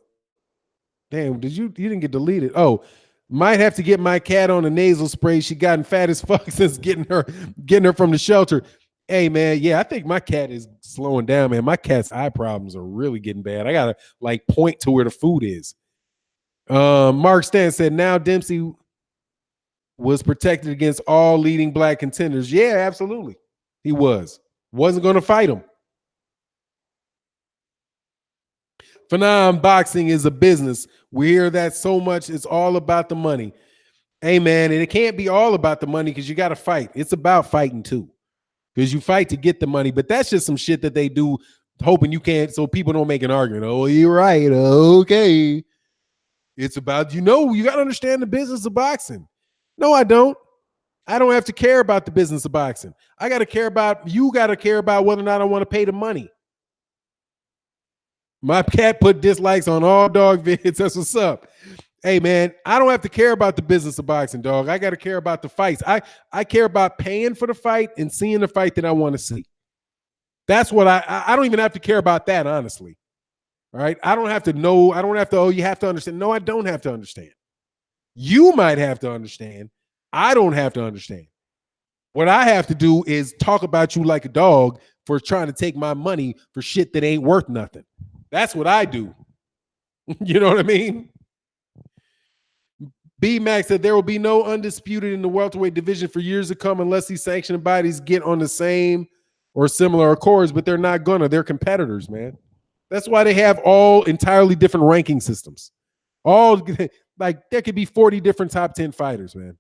[SPEAKER 1] Damn, you didn't get deleted. Oh, might have to get my cat on a nasal spray. She gotten fat as fuck since getting her from the shelter. Hey man, yeah, I think my cat is slowing down, man. My cat's eye problems are really getting bad. I gotta like point to where the food is. Mark Stan said now Dempsey was protected against all leading black contenders. Yeah, absolutely. He wasn't going to fight him. Fannon, boxing is a business. We hear that so much. It's all about the money. Hey man, and it can't be all about the money because you got to fight. It's about fighting too. Because you fight to get the money, but that's just some shit that they do, hoping you can't, so people don't make an argument. Oh, you're right. Okay. It's about, you got to understand the business of boxing. No, I don't. I don't have to care about the business of boxing. You got to care about whether or not I want to pay the money. My cat put dislikes on all dog vids. That's what's up. Hey, man, I don't have to care about the business of boxing, dog. I got to care about the fights. I care about paying for the fight and seeing the fight that I want to see. That's what I don't even have to care about that, honestly. All right. I don't have to know. I don't have to, you have to understand. No, I don't have to understand. You might have to understand. I don't have to understand. What I have to do is talk about you like a dog for trying to take my money for shit that ain't worth nothing. That's what I do. You know what I mean? B-Max said there will be no undisputed in the welterweight division for years to come unless these sanctioning bodies get on the same or similar accords, but they're not gonna. They're competitors, man. That's why they have all entirely different ranking systems. All like there could be 40 different top 10 fighters, man.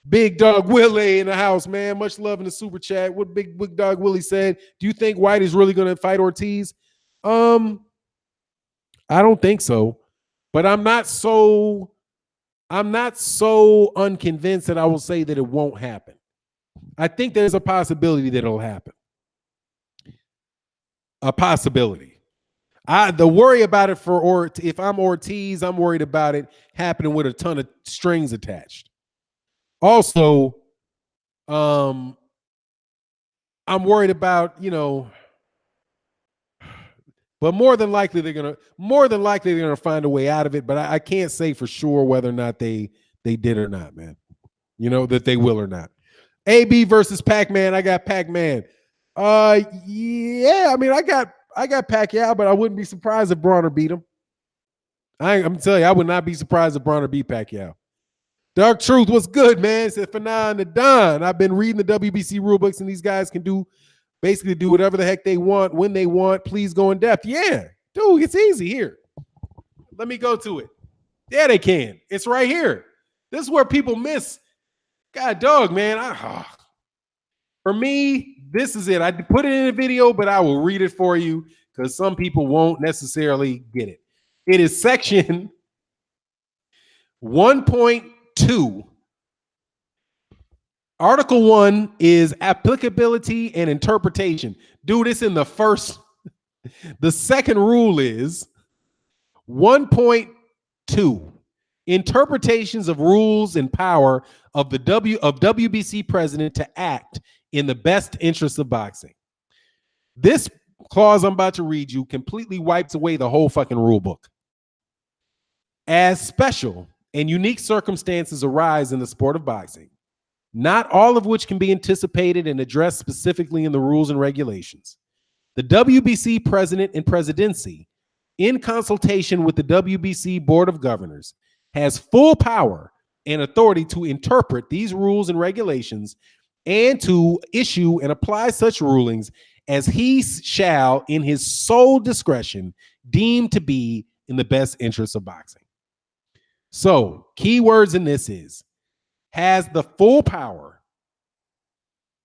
[SPEAKER 1] Big Dog Willie in the house, man. Much love in the super chat. What Big Dog Willie said, do you think White is really going to fight Ortiz? I don't think so. But I'm not so unconvinced that I will say that it won't happen. I think there's a possibility that it'll happen. A possibility. The worry about it if I'm Ortiz, I'm worried about it happening with a ton of strings attached. Also, I'm worried about, but more than likely they're gonna find a way out of it. But I can't say for sure whether or not they did or not, man. That they will or not. AB versus Pac-Man. I got Pac-Man. Yeah, I mean I got Pacquiao, but I wouldn't be surprised if Bronner beat him. I'm telling you, I would not be surprised if Bronner beat Pacquiao. Dark Truth, what's good, man? It said Fannon the Don. I've been reading the WBC rulebooks, and these guys can basically do whatever the heck they want when they want. Please go in depth. Yeah, dude, it's easy here. Let me go to it. Yeah, they can. It's right here. This is where people miss. God dog, man. For me, this is it. I put it in a video, but I will read it for you because some people won't necessarily get it. It is section 1.2. Article 1 is applicability and interpretation. Do this in the first. The second rule is 1.2. Interpretations of rules and power of the WBC president to act in the best interest of boxing. This clause I'm about to read you completely wipes away the whole fucking rule book. As special and unique circumstances arise in the sport of boxing, not all of which can be anticipated and addressed specifically in the rules and regulations, the WBC president and presidency, in consultation with the WBC Board of Governors, has full power and authority to interpret these rules and regulations and to issue and apply such rulings as he shall, in his sole discretion, deem to be in the best interest of boxing. So, key words in this is, has the full power,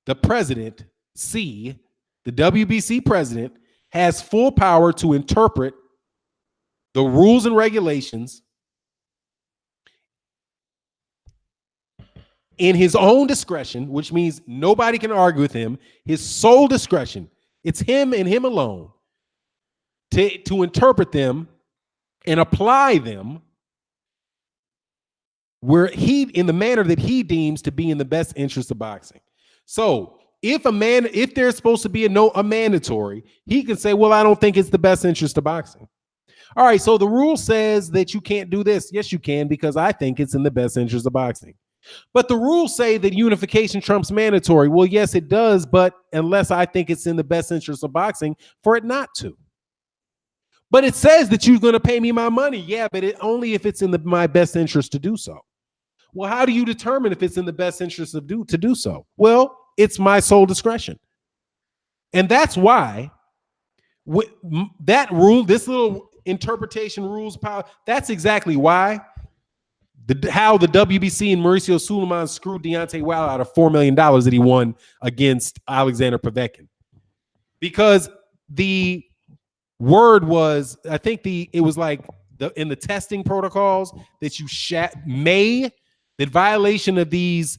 [SPEAKER 1] the president, the WBC president, has full power to interpret the rules and regulations in his own discretion, which means nobody can argue with him, his sole discretion. It's him and him alone to interpret them and apply them where in the manner that he deems to be in the best interest of boxing. So if there's supposed to be a mandatory, he can say, well, I don't think it's the best interest of boxing. All right, so the rule says that you can't do this. Yes, you can, because I think it's in the best interest of boxing. But the rules say that unification trumps mandatory. Well, yes, it does, but unless I think it's in the best interest of boxing for it not to. But it says that you're going to pay me my money. Yeah, but only if it's in my best interest to do so. Well, how do you determine if it's in the best interest to do so? Well, it's my sole discretion. And that's why that rule, this little interpretation rules power, that's exactly why how the WBC and Mauricio Suleiman screwed Deontay Wilder out of $4 million that he won against Alexander Povetkin. Because the word was, I think it was like in the testing protocols that you that violation of these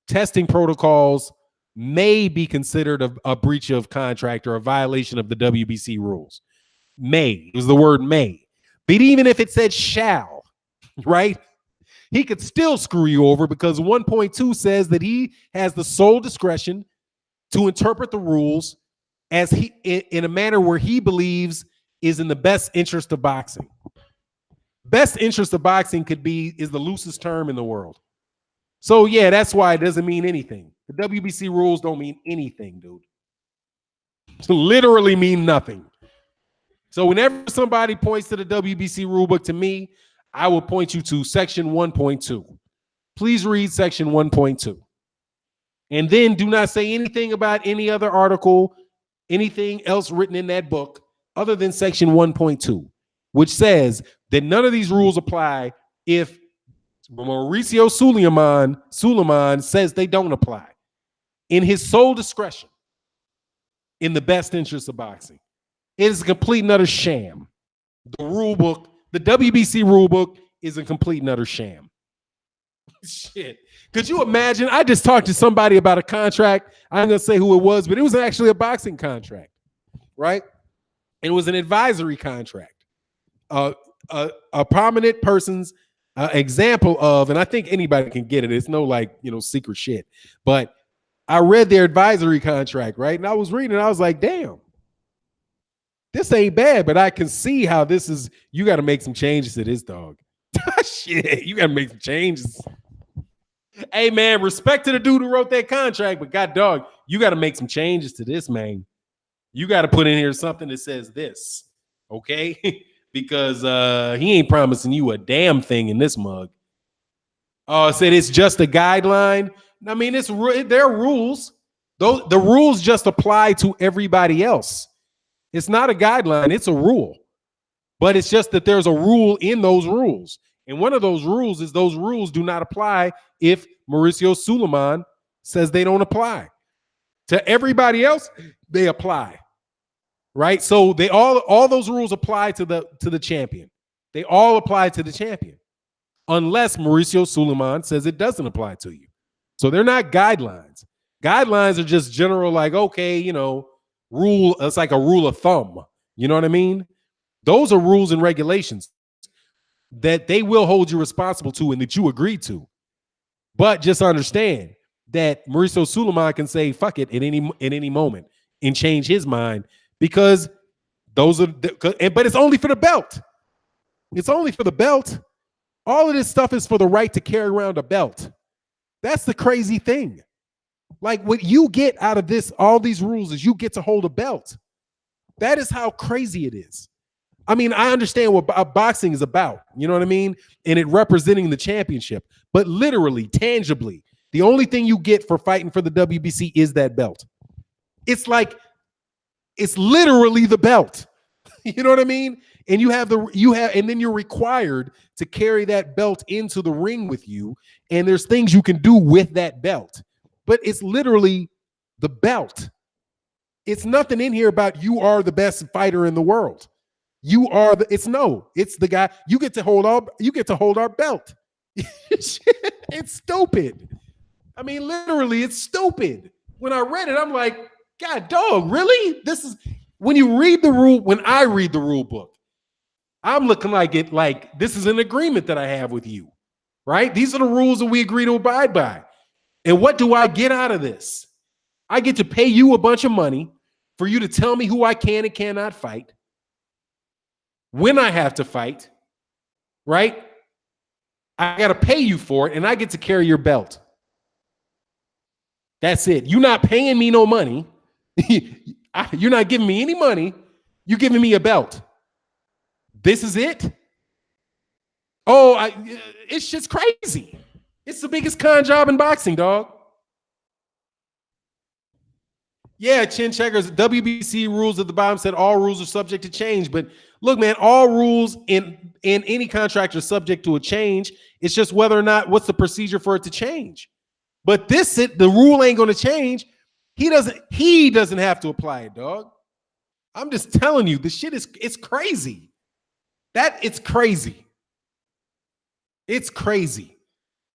[SPEAKER 1] testing protocols may be considered a breach of contract or a violation of the WBC rules. May. It was the word may. But even if it said shall, right? He could still screw you over because 1.2 says that he has the sole discretion to interpret the rules as in a manner where he believes is in the best interest of boxing. Best interest of boxing is the loosest term in the world. So yeah, that's why it doesn't mean anything. The WBC rules don't mean anything, dude. It literally mean nothing. So whenever somebody points to the WBC rulebook to me, I will point you to section 1.2. Please read section 1.2. And then do not say anything about any other article, anything else written in that book other than section 1.2, which says that none of these rules apply if Mauricio Suleiman says they don't apply in his sole discretion in the best interest of boxing. It is a complete and utter sham. The rule book, the WBC rule book, is a complete and utter sham. Shit. Could you imagine? I just talked to somebody about a contract. I'm going to say who it was, but it was actually a boxing contract, right? It was an advisory contract. A prominent person's example of, and I think anybody can get it. It's no secret shit. But I read their advisory contract, right? And I was reading, and I was like, damn. This ain't bad, but I can see how this is. You got to make some changes to this, dog. Shit, you got to make some changes. Hey, man, respect to the dude who wrote that contract, but god dog, you got to make some changes to this, man. You got to put in here something that says this, okay? Because he ain't promising you a damn thing in this mug. Oh, said it's just a guideline. I mean, there are rules. The rules just apply to everybody else. It's not a guideline, it's a rule. But it's just that there's a rule in those rules. And one of those rules is those rules do not apply if Mauricio Suleiman says they don't apply. To everybody else, they apply. Right? So they all those rules apply to the champion. They all apply to the champion. Unless Mauricio Suleiman says it doesn't apply to you. So they're not guidelines. Guidelines are just general, like, okay, rule. It's like a rule of thumb. You know what I mean? Those are rules and regulations that they will hold you responsible to and that you agreed to. But just understand that Mauricio Suleiman can say fuck it at any moment and change his mind, because those are but it's only for the belt. It's only for the belt. All of this stuff is for the right to carry around a belt. That's the crazy thing. Like, what you get out of this, all these rules, is you get to hold a belt. That is how crazy it is. I mean, I understand what boxing is about, you know what I mean? And it representing the championship. But literally, tangibly, the only thing you get for fighting for the WBC is that belt. It's literally the belt. You know what I mean? And and then you're required to carry that belt into the ring with you. And there's things you can do with that belt. But it's literally the belt. It's nothing in here about you are the best fighter in the world. It's the guy. You get to hold our belt. It's stupid. I mean, literally, it's stupid. When I read it, I'm like, God dog, really? This is when you read the rule, when I read the rule book, I'm looking like this is an agreement that I have with you, right? These are the rules that we agree to abide by. And what do I get out of this? I get to pay you a bunch of money for you to tell me who I can and cannot fight, when I have to fight, right? I got to pay you for it, and I get to carry your belt. That's it. You're not paying me no money. You're not giving me any money. You're giving me a belt. This is it? Oh, it's just crazy. It's the biggest con job in boxing, dog. Yeah, chin checkers. WBC rules at the bottom said all rules are subject to change. But look, man, all rules in any contract are subject to a change. It's just whether or not what's the procedure for it to change. But the rule ain't going to change. He doesn't have to apply it, dog. I'm just telling you, the shit it's crazy. It's crazy. It's crazy.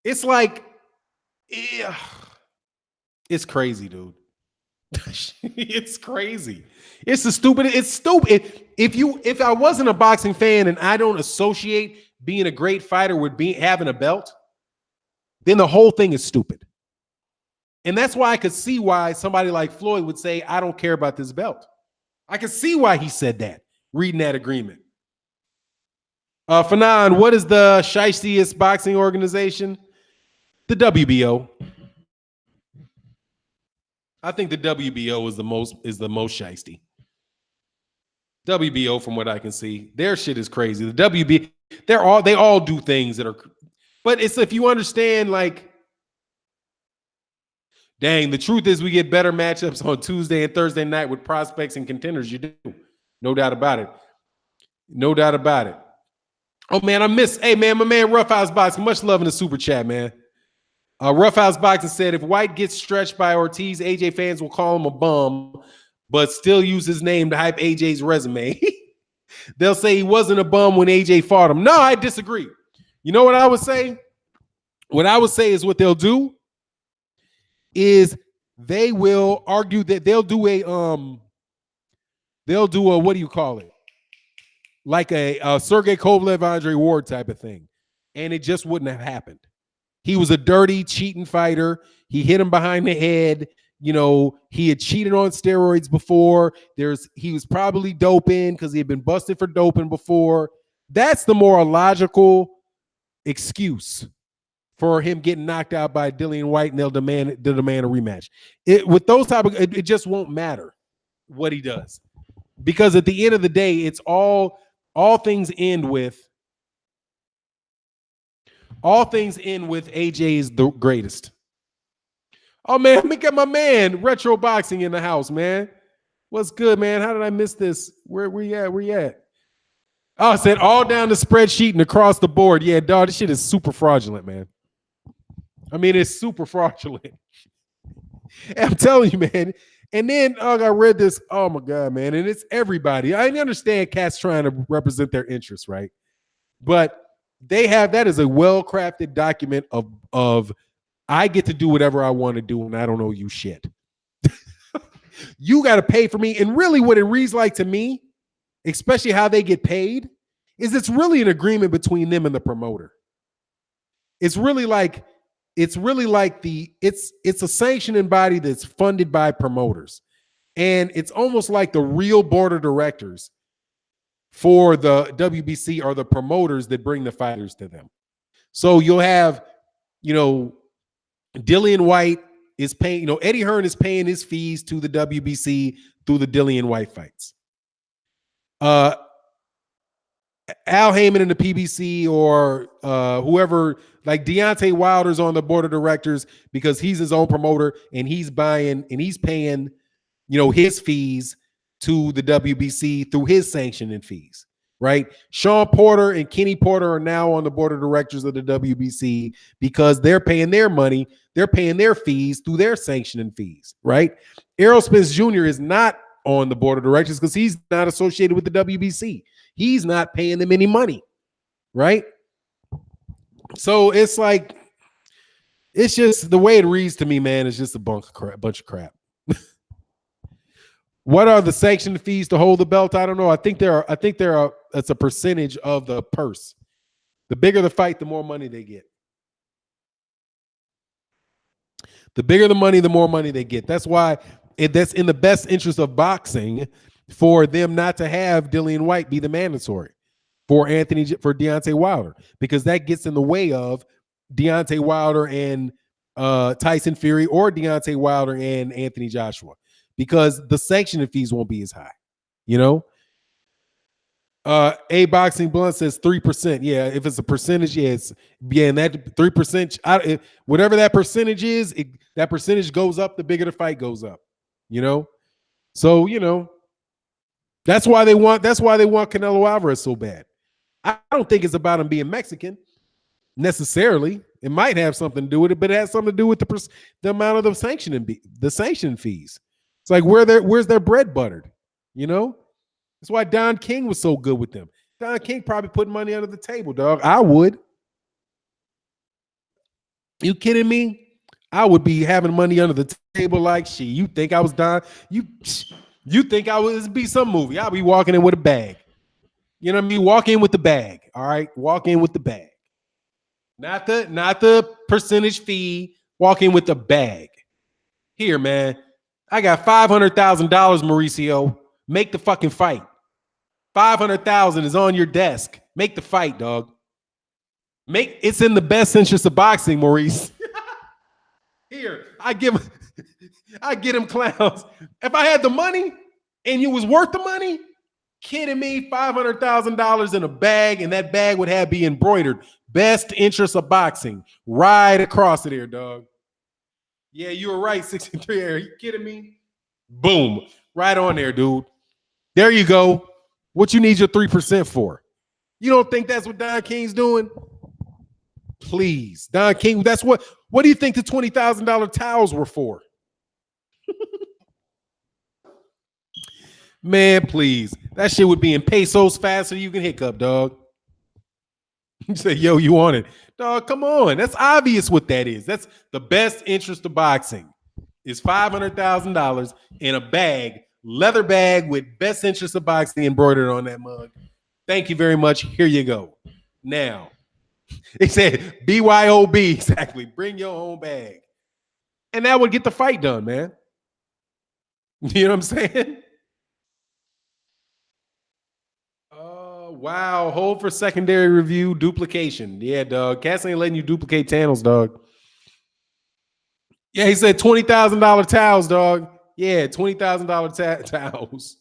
[SPEAKER 1] It's like, it's crazy, dude. It's crazy. It's stupid. If I wasn't a boxing fan and I don't associate being a great fighter with having a belt, then the whole thing is stupid. And that's why I could see why somebody like Floyd would say, I don't care about this belt. I could see why he said that, reading that agreement. Fannon, what is the shiestiest boxing organization? The WBO. I think the WBO is the most shiesty. WBO, from what I can see, their shit is crazy. The WB, they all do things that are, but it's if you understand, like, dang, the truth is we get better matchups on Tuesday and Thursday night with prospects and contenders. You do, no doubt about it. No doubt about it. Oh man, hey man, my man Rough House Boxing, much love in the super chat, man. Rough House Boxing said, if White gets stretched by Ortiz, AJ fans will call him a bum, but still use his name to hype AJ's resume. They'll say he wasn't a bum when AJ fought him. No, I disagree. You know what I would say? What I would say is what they'll do is they will argue that they'll do a what do you call it? Like a Sergey Kovalev, Andre Ward type of thing. And it just wouldn't have happened. He was a dirty, cheating fighter. He hit him behind the head. You know, he had cheated on steroids before. He was probably doping because he had been busted for doping before. That's the more logical excuse for him getting knocked out by Dillian White, and they'll demand a rematch. With those type of, it just won't matter what he does, because at the end of the day, it's all things end with AJ is the greatest. Oh man, let me get my man Retro Boxing in the house, man. What's good, man? How did I miss this? Where we at? Where you at? Oh, I said all down the spreadsheet and across the board. Yeah, dog, this shit is super fraudulent, man. I mean, it's super fraudulent. I'm telling you, man. And then I read this. Oh my God, man. And it's everybody. I understand cats trying to represent their interests, right? But that is a well-crafted document of I get to do whatever I want to do and I don't owe you shit. You got to pay for me. And really what it reads like to me, especially how they get paid, is it's really an agreement between them and the promoter. It's a sanctioning body that's funded by promoters. And it's almost like the real board of directors for the WBC are the promoters that bring the fighters to them. So you'll have, Dillian White is paying, Eddie Hearn is paying his fees to the WBC through the Dillian White fights. Al Heyman in the PBC or whoever, like Deontay Wilder's on the board of directors because he's his own promoter and he's buying and he's paying, his fees to the WBC through his sanctioning fees, right? Sean Porter and Kenny Porter are now on the board of directors of the WBC because they're paying their money. They're paying their fees through their sanctioning fees, right? Errol Spence Jr. is not on the board of directors because he's not associated with the WBC. He's not paying them any money, right? So it's like, it's just the way it reads to me, man. It's just a bunch of crap. What are the sanction fees to hold the belt? I don't know. I think it's a percentage of the purse. The bigger the fight, the more money they get. The bigger the money, the more money they get. That's why that's in the best interest of boxing for them not to have Dillian White be the mandatory. for Deontay Wilder, because that gets in the way of Deontay Wilder and Tyson Fury, or Deontay Wilder and Anthony Joshua, because the sanctioning fees won't be as high, you know. A Boxing Blunt says 3%. Yeah, if it's a percentage, and that 3%, whatever that percentage is, that percentage goes up, the bigger the fight goes up, you know. So, you know, that's why they want Canelo Alvarez so bad. I don't think it's about him being Mexican necessarily. It might have something to do with it, but it has something to do with the amount of the sanction fees. It's like where's their bread buttered, you know? That's why Don King was so good with them. Don King probably put money under the table, dog. I would. You kidding me? I would be having money under the table like shit. You think I was Don? You think I would be some movie? I'll be walking in with a bag. You know what I mean? Walk in with the bag. All right. Walk in with the bag. Not the percentage fee. Walk in with the bag. Here, man. I got $500,000, Mauricio. Make the fucking fight. 500,000 is on your desk. Make the fight, dog. It's in the best interest of boxing, Maurice. Here, I get him clowns. If I had the money and it was worth the money, kidding me, $500,000 in a bag, and that bag would be embroidered. Best interest of boxing. Right across it here, dog. Yeah, you were right, 63. Are you kidding me? Boom. Right on there, dude. There you go. What you need your 3% for? You don't think that's what Don King's doing? Please. Don King, that's what do you think the $20,000 towels were for? Man, please. That shit would be in pesos faster than you can hiccup, dog. You say, yo, you want it? Dog, come on. That's obvious what that is. That's the best interest of boxing. Is $500,000 in a bag, leather bag with best interest of boxing embroidered on that mug. Thank you very much. Here you go. Now, they said BYOB, exactly. Bring your own bag. And that would get the fight done, man. You know what I'm saying? Wow. Hold for secondary review, duplication. Yeah, dog. Cass ain't letting you duplicate channels, dog. Yeah, he said $20,000 towels, dog. Yeah, $20,000 towels.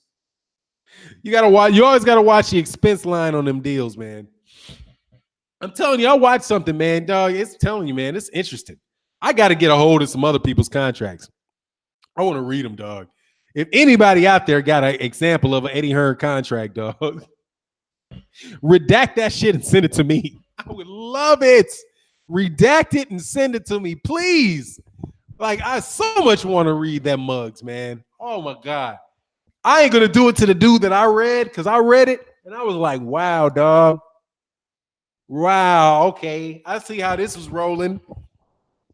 [SPEAKER 1] You gotta watch. You always gotta watch the expense line on them deals, man. I'm telling you, I watched something, man, dog. It's telling you, man, it's interesting. I got to get a hold of some other people's contracts. I want to read them, dog. If anybody out there got an example of an Eddie Hearn contract, dog, redact that shit and send it to me. I would love it. Redact it and send it to me, please. Like, I so much want to read that mugs, man. Oh my God. I ain't gonna do it to the dude that I read, because I read it and I was like, wow, dog. Wow, okay. I see how this was rolling.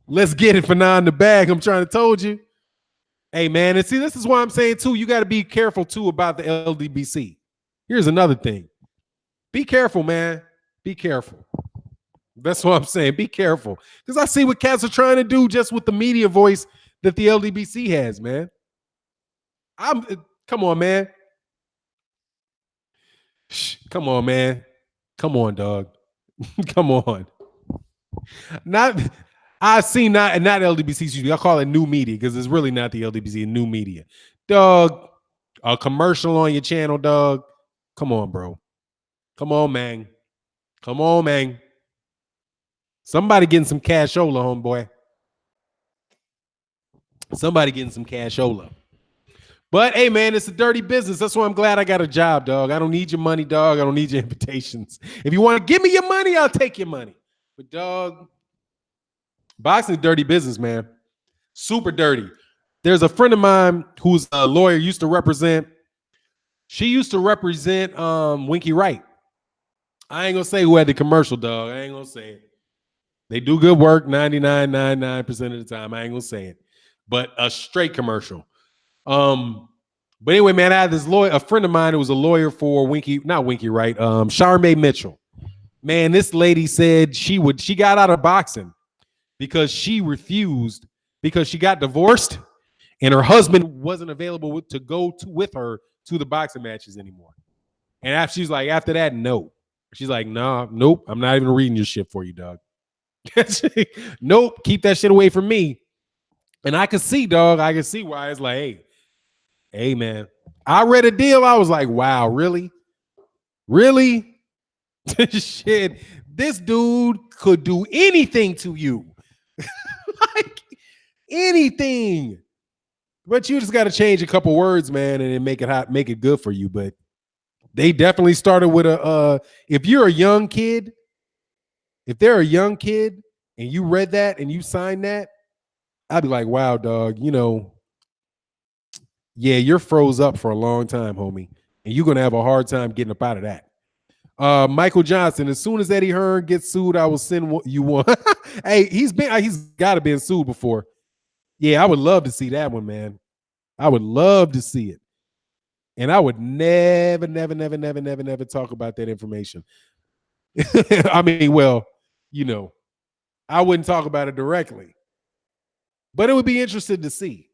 [SPEAKER 1] Let's get it for $9 in the bag. I'm trying to told you. Hey, man, and see, this is why I'm saying, too, you got to be careful, too, about the LDBC. Here's another thing. Be careful, man. Be careful. That's what I'm saying. Be careful. Because I see what cats are trying to do just with the media voice that the LDBC has, man. Come on, man. Come on, man. Come on, dog. Come on. Not LDBC, excuse me. I call it new media because it's really not the LDBC, new media. Dog, a commercial on your channel, dog. Come on, bro. Come on, man. Come on, man. Somebody getting some cashola, homeboy. Somebody getting some cashola. But hey, man, it's a dirty business. That's why I'm glad I got a job, dog. I don't need your money, dog. I don't need your invitations. If you want to give me your money, I'll take your money. But dog, boxing is dirty business, man. Super dirty. There's a friend of mine who's a lawyer, used to represent. She used to represent Whtye Wright. I ain't gonna say who had the commercial, dog. I ain't gonna say it. They do good work 99.99% of the time. I ain't gonna say it. But a straight commercial. But anyway, man, I had this lawyer, a friend of mine who was a lawyer for Whtye Wright, Charmaine Mitchell. Man, this lady said she got out of boxing because she refused, because she got divorced and her husband wasn't available to go with her to the boxing matches anymore. And she's like, after that, no. She's like, nah, nope, I'm not even reading your shit for you, dog. Nope, keep that shit away from me. And I can see, dog, I can see why it's like, hey, man. I read a deal. I was like, wow, really? Really? Shit, this dude could do anything to you. Like anything. But you just got to change a couple words, man, and then make it hot, make it good for you. But they definitely started with if you're a young kid, if they're a young kid and you read that and you signed that, I'd be like, wow, dog, yeah, you're froze up for a long time, homie. And you're gonna have a hard time getting up out of that. Michael Johnson, as soon as Eddie Hearn gets sued, I will send you one. Hey, he's got to been sued before. Yeah, I would love to see that one, man. I would love to see it. And I would never talk about that information. I mean, well, I wouldn't talk about it directly. But it would be interesting to see.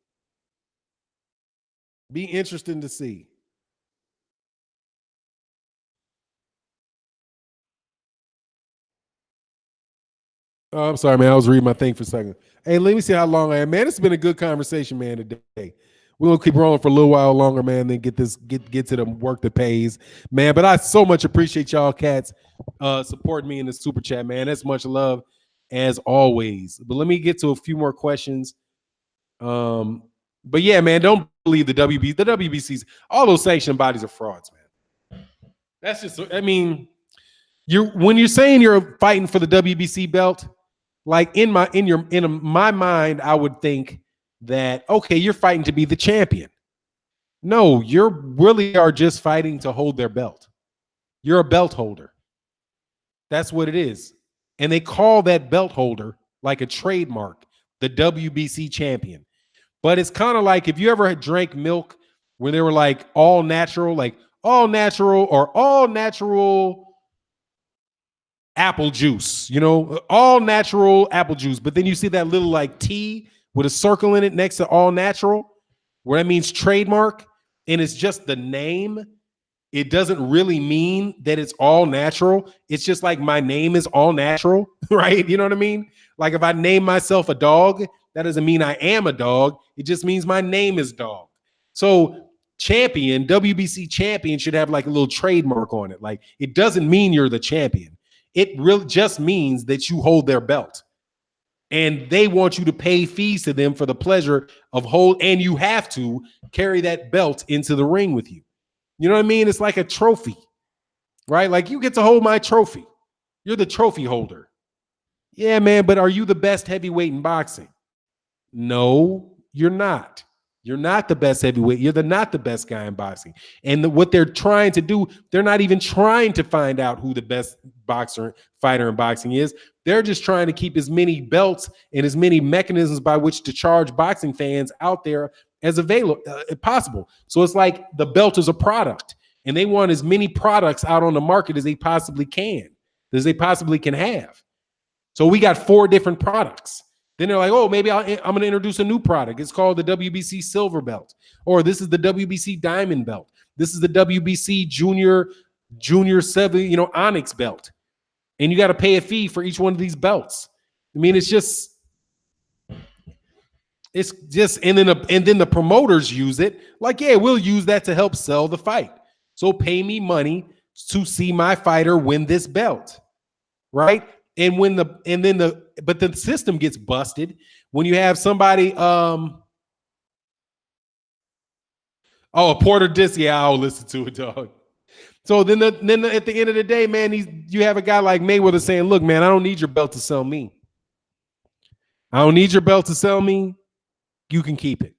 [SPEAKER 1] Be interesting to see. Oh, I'm sorry, man. I was reading my thing for a second. Hey, let me see how long I am. Man, it's been a good conversation, man, today. We're gonna keep rolling for a little while longer, man, then get to the work that pays. Man, but I so much appreciate y'all cats supporting me in the super chat, man. That's much love as always. But let me get to a few more questions. But yeah, man, don't believe the WBCs, all those sanctioning bodies are frauds, man. That's just, I mean, when you're saying you're fighting for the WBC belt, like in my mind, I would think that, okay, you're fighting to be the champion. No, you're really are just fighting to hold their belt. You're a belt holder. That's what it is. And they call that belt holder like a trademark, the WBC champion. But it's kind of like if you ever had drank milk where they were like all natural or all natural apple juice, all natural apple juice. But then you see that little like T with a circle in it next to all natural, where that means trademark, and it's just the name. It doesn't really mean that it's all natural. It's just like my name is all natural, right? You know what I mean? Like if I name myself a dog, that doesn't mean I am a dog. It just means my name is dog. So champion, WBC champion should have like a little trademark on it. Like it doesn't mean you're the champion. It really just means that you hold their belt. And they want you to pay fees to them for the pleasure of and you have to carry that belt into the ring with you. You know what I mean? It's like a trophy, right? Like you get to hold my trophy. You're the trophy holder. Yeah, man, but are you the best heavyweight in boxing? No, you're not. You're not the best heavyweight. You're not the best guy in boxing. And what they're trying to do, they're not even trying to find out who the best fighter in boxing is. They're just trying to keep as many belts and as many mechanisms by which to charge boxing fans out there as available possible. So it's like the belt is a product, and they want as many products out on the market as they possibly can have. So we got 4 different products. Then they're like, oh, maybe I'm going to introduce a new product. It's called the WBC Silver Belt, or this is the WBC Diamond Belt. This is the WBC Junior 7, Onyx Belt. And you got to pay a fee for each one of these belts. I mean, it's just, and then the promoters use it. Like, yeah, we'll use that to help sell the fight. So pay me money to see my fighter win this belt, right? And but the system gets busted when you have somebody, a Porter Dis, yeah, I'll listen to it, dog. So then at the end of the day, man, you have a guy like Mayweather saying, look, man, I don't need your belt to sell me. I don't need your belt to sell me. You can keep it.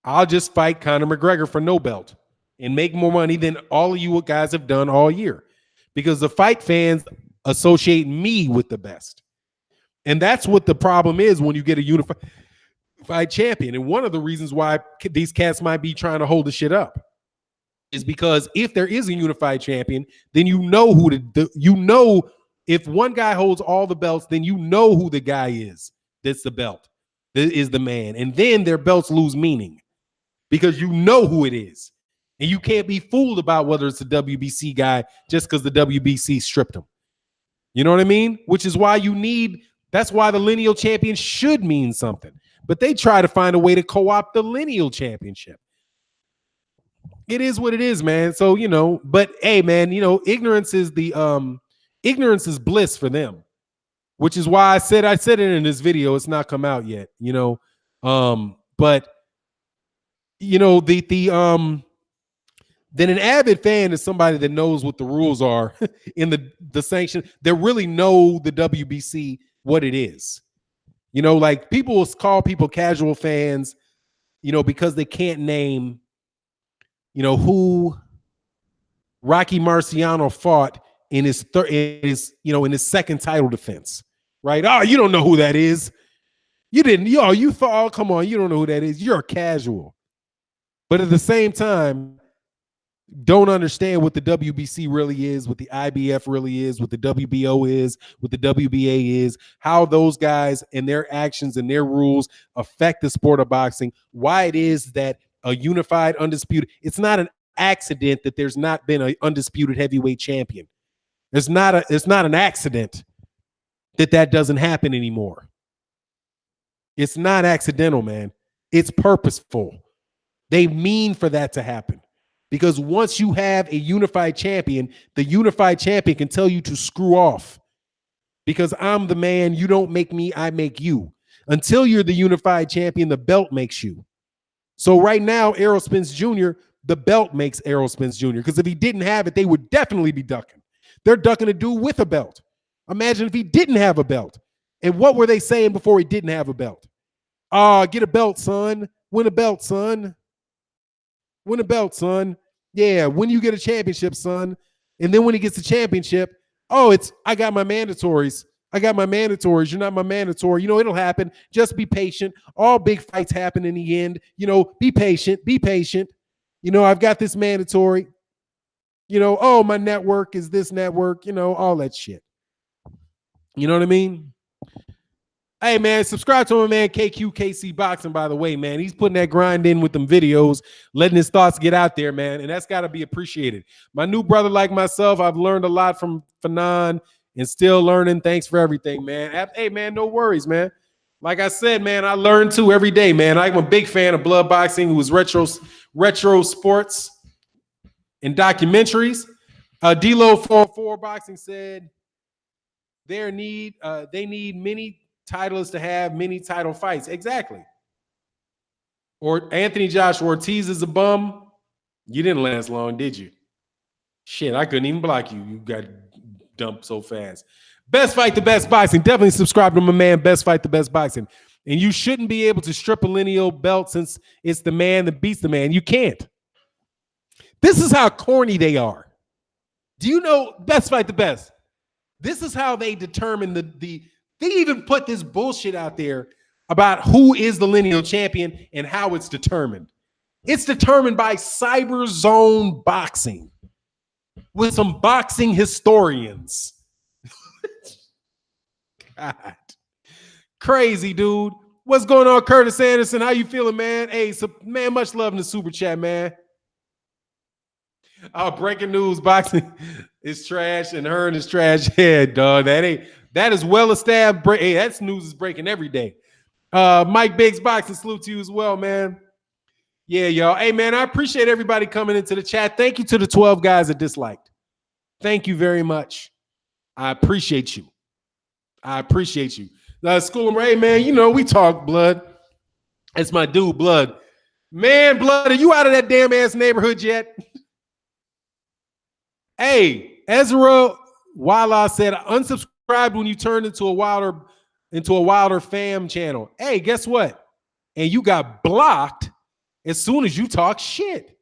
[SPEAKER 1] I'll just fight Conor McGregor for no belt and make more money than all of you guys have done all year, because the fight fans associate me with the best. And that's what the problem is when you get a unified champion. And one of the reasons why these cats might be trying to hold the shit up is because if there is a unified champion, then if one guy holds all the belts, then you know who the guy is that's the belt, that is the man. And then their belts lose meaning because you know who it is. And you can't be fooled about whether it's a WBC guy just because the WBC stripped him. You know what I mean? Which is why that's why the Lineal champion should mean something. But they try to find a way to co-opt the Lineal championship. It is what it is, man. So, but hey, man, ignorance is bliss for them, which is why I said it in this video. It's not come out yet, but then an avid fan is somebody that knows what the rules are in the sanction, that really know the WBC, what it is. Like people will call people casual fans, because they can't name, who Rocky Marciano fought in his second title defense, right? Oh, you don't know who that is. You didn't, you thought, oh, come on, you don't know who that is. You're a casual. But at the same time, don't understand what the WBC really is, what the IBF really is, what the WBO is, what the WBA is, how those guys and their actions and their rules affect the sport of boxing, why it is that a unified, undisputed, it's not an accident that there's not been an undisputed heavyweight champion. It's not an accident that doesn't happen anymore. It's not accidental, man. It's purposeful. They mean for that to happen. Because once you have a unified champion, the unified champion can tell you to screw off. Because I'm the man, you don't make me, I make you. Until you're the unified champion, the belt makes you. So right now, Errol Spence Jr., the belt makes Errol Spence Jr. Because if he didn't have it, they would definitely be ducking. They're ducking a dude with a belt. Imagine if he didn't have a belt. And what were they saying before he didn't have a belt? Get a belt, son. Win a belt, son. Win a belt, son. Yeah, when you get a championship, son. And then when he gets the championship, I got my mandatories. I got my mandatories. You're not my mandatory. It'll happen. Just be patient. All big fights happen in the end. Be patient. Be patient. I've got this mandatory. My network is this network. All that shit. You know what I mean? Hey, man, subscribe to my man KQKC Boxing, by the way, man. He's putting that grind in with them videos, letting his thoughts get out there, man, and that's got to be appreciated. My new brother like myself, I've learned a lot from Fannon and still learning. Thanks for everything, man. Hey, man, no worries, man. Like I said, man, I learn too every day, man. I'm a big fan of blood boxing. It was retro sports and documentaries. D-Lo 404 Boxing said they need many titleists to have many title fights. Exactly. Or Anthony Joshua Ortiz is a bum. You didn't last long, did you? Shit, I couldn't even block you. You got dumped so fast. Best Fight the Best Boxing. Definitely subscribe to my man, Best Fight the Best Boxing. And you shouldn't be able to strip a Lineal belt since it's the man that beats the man. You can't. This is how corny they are. Do you know Best Fight the Best? This is how they determine they even put this bullshit out there about who is the Lineal champion and how it's determined. It's determined by Cyber Zone Boxing with some boxing historians. God. Crazy, dude. What's going on, Curtis Anderson? How you feeling, man? Hey, man, much love in the super chat, man. Breaking news, boxing is trash and Hearn is trash. Yeah, dog. That is well established. Hey, that news is breaking every day. Mike Biggs Boxing, salute to you as well, man. Yeah, y'all. Hey, man, I appreciate everybody coming into the chat. Thank you to the 12 guys that disliked. Thank you very much. I appreciate you. I appreciate you. School, hey, man, we talk blood. That's my dude, Blood. Man, Blood, are you out of that damn ass neighborhood yet? Hey, Ezra Wala said, unsubscribed when you turned into a Wilder fam channel. Hey, guess what? And you got blocked as soon as you talk shit.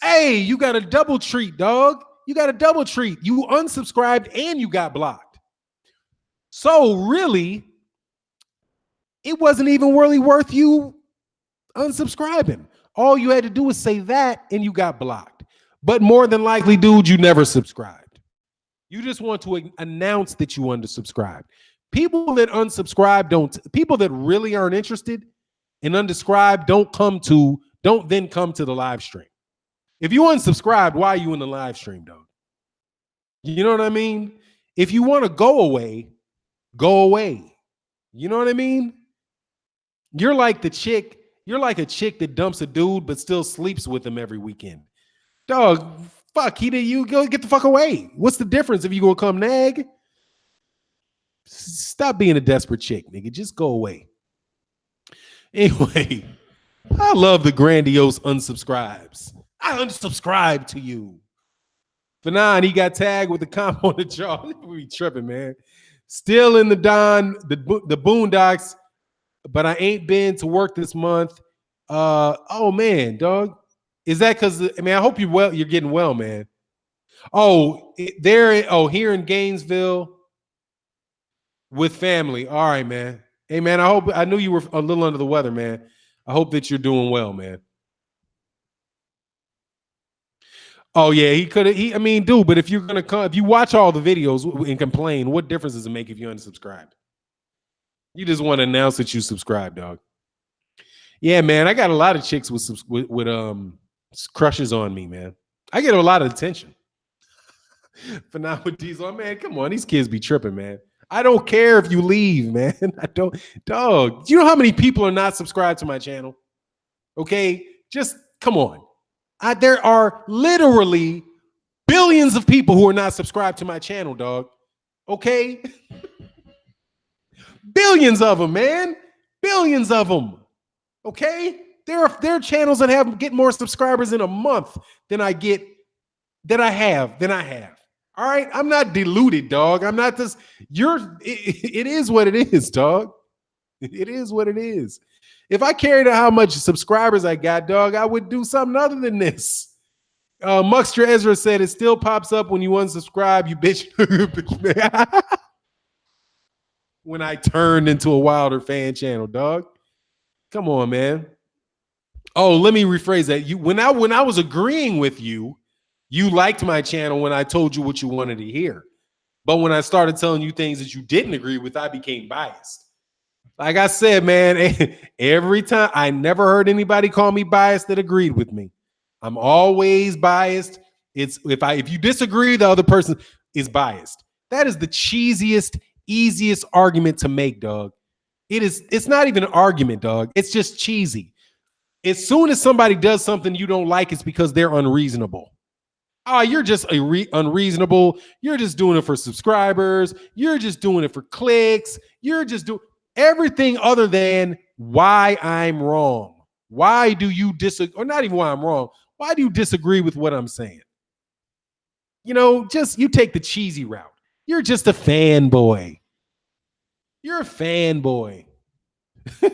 [SPEAKER 1] Hey, you got a double treat, dog. You got a double treat. You unsubscribed and you got blocked. So really, it wasn't even really worth you unsubscribing. All you had to do was say that and you got blocked. But more than likely, dude, you never subscribed. You just want to announce that you unsubscribed. People that unsubscribe people that really aren't interested, and unsubscribe, don't then come to the live stream. If you unsubscribed, why are you in the live stream, dog? You know what I mean? If you want to go away, go away. You know what I mean? You're like a chick that dumps a dude but still sleeps with him every weekend. Dog, fuck, you go get the fuck away. What's the difference if you gonna come nag? Stop being a desperate chick, nigga. Just go away. Anyway, I love the grandiose unsubscribes. I unsubscribe to you. Fannon, he got tagged with the comp on the jaw. We be tripping, man. Still in the boondocks, but I ain't been to work this month. Oh man, dog. Is that because I hope you're getting well, man. Here in Gainesville with family. All right, man. Hey man, I knew you were a little under the weather, man. I hope that you're doing well, man. Oh yeah, dude, but if you're gonna come, if you watch all the videos and complain, what difference does it make if you unsubscribe? You just want to announce that you subscribe, dog. Yeah, man, I got a lot of chicks with crushes on me, man. I get a lot of attention. But now with Diesel, man, come on, these kids be tripping, man. I don't care if you leave, man. I don't, dog. Do you know how many people are not subscribed to my channel? Okay, just come on. There are literally billions of people who are not subscribed to my channel, dog. Okay? Billions of them, man. Billions of them. Okay? There are channels that get more subscribers in a month than I have. All right? I'm not deluded, dog. I'm not this. It is what it is, dog. It is what it is. If I cared how much subscribers I got, dog, I would do something other than this. Muxter Ezra said it still pops up when you unsubscribe, you bitch. When I turned into a Wilder fan channel, dog. Come on, man. Oh, let me rephrase that. When I was agreeing with you, you liked my channel when I told you what you wanted to hear. But when I started telling you things that you didn't agree with, I became biased. Like I said, man, every time I never heard anybody call me biased that agreed with me. I'm always biased. If you disagree, the other person is biased. That is the cheesiest, easiest argument to make, dog. It's not even an argument, dog. It's just cheesy. As soon as somebody does something you don't like, it's because they're unreasonable. Oh, you're just unreasonable. You're just doing it for subscribers. You're just doing it for clicks. You're just doing everything other than why I'm wrong. Why do you disagree? Or not even why I'm wrong. Why do you disagree with what I'm saying? You take the cheesy route. You're just a fanboy. You're a fanboy.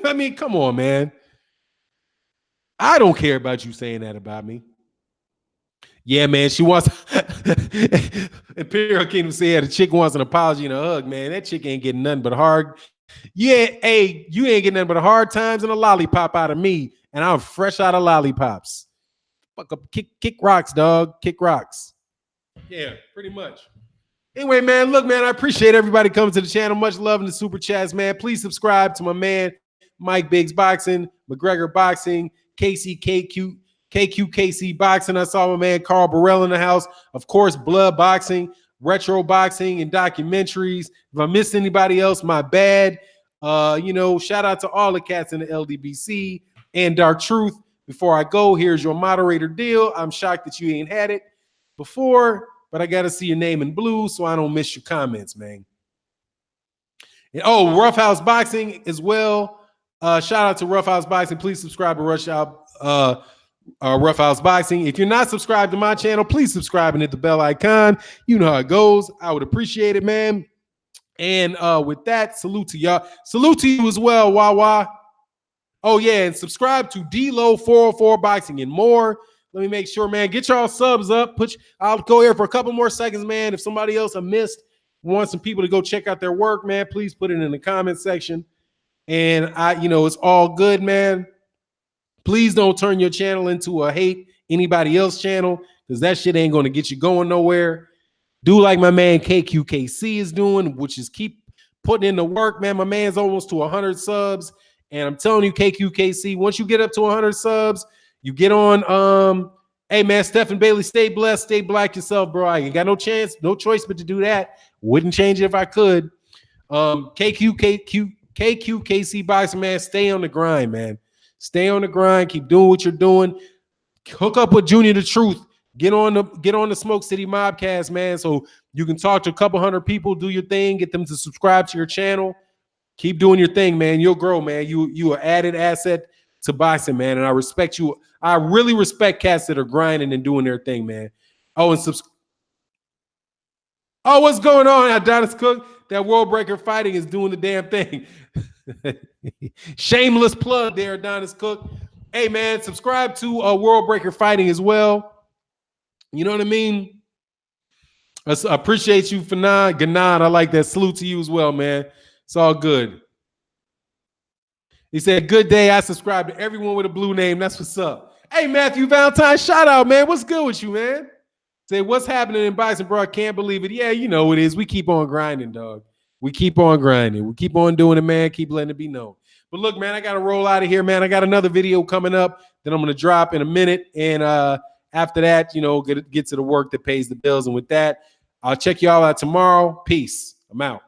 [SPEAKER 1] I mean, come on, man. I don't care about you saying that about me. Yeah, man, she wants Imperial Kingdom said a chick wants an apology and a hug, man. That chick ain't getting nothing but hard. Yeah, hey, you ain't getting nothing but hard times and a lollipop out of me, and I'm fresh out of lollipops. Fuck up, kick rocks, dog. Kick rocks. Yeah, pretty much. Anyway, man, look, man, I appreciate everybody coming to the channel. Much love in the super chats, man. Please subscribe to my man, Mike Biggs Boxing, McGregor Boxing, KQKC Boxing. I saw my man Carl Burrell in the house. Of course, Blood Boxing, Retro Boxing, and documentaries. If I missed anybody else, my bad. Shout out to all the cats in the LDBC and Dark Truth. Before I go, here's your moderator deal. I'm shocked that you ain't had it before, but I got to see your name in blue so I don't miss your comments, man. And, Rough House Boxing as well. Shout out to Rough House Boxing. Please subscribe to Rough House Boxing. If you're not subscribed to my channel, please subscribe and hit the bell icon. You know how it goes. I would appreciate it, man. And with that, salute to y'all. Salute to you as well, Whtye. Oh, yeah, and subscribe to D-Lo 404 Boxing and more. Let me make sure, man. Get y'all subs up. I'll go here for a couple more seconds, man. If somebody else I missed wants some people to go check out their work, man, please put it in the comment section. And it's all good, man. Please don't turn your channel into a hate anybody else channel, because that shit ain't going to get you going nowhere. Do like my man KQKC is doing, which is keep putting in the work, man. My man's almost to 100 subs, And I'm telling you, KQKC, once you get up to 100 subs, you get on. Hey man, Stephen Bailey, stay blessed, stay black yourself, bro. I ain't got no chance, no choice but to do that. Wouldn't change it if I could. KQKC Boxing, man, stay on the grind, man. Stay on the grind. Keep doing what you're doing. Hook up with Junior the Truth. Get on the Smoke City Mobcast, man, so you can talk to a couple hundred people, do your thing, get them to subscribe to your channel. Keep doing your thing, man. You'll grow, man. You are added asset to boxing, man, and I respect you. I really respect cats that are grinding and doing their thing, man. Oh, and oh, what's going on, Adonis Cook? That World Breaker Fighting is doing the damn thing. Shameless plug there, Adonis Cook. Hey, man, subscribe to World Breaker Fighting as well. You know what I mean? I appreciate you, Fannon. Ganad, I like that. Salute to you as well, man. It's all good. He said, good day. I subscribe to everyone with a blue name. That's what's up. Hey, Matthew Valentine, shout out, man. What's good with you, man? Say, what's happening in boxing, bro? I can't believe it. Yeah, you know it is. We keep on grinding, dog. We keep on grinding. We keep on doing it, man. Keep letting it be known. But look, man, I got to roll out of here, man. I got another video coming up that I'm going to drop in a minute. And after that, you know, get to the work that pays the bills. And with that, I'll check y'all out tomorrow. Peace. I'm out.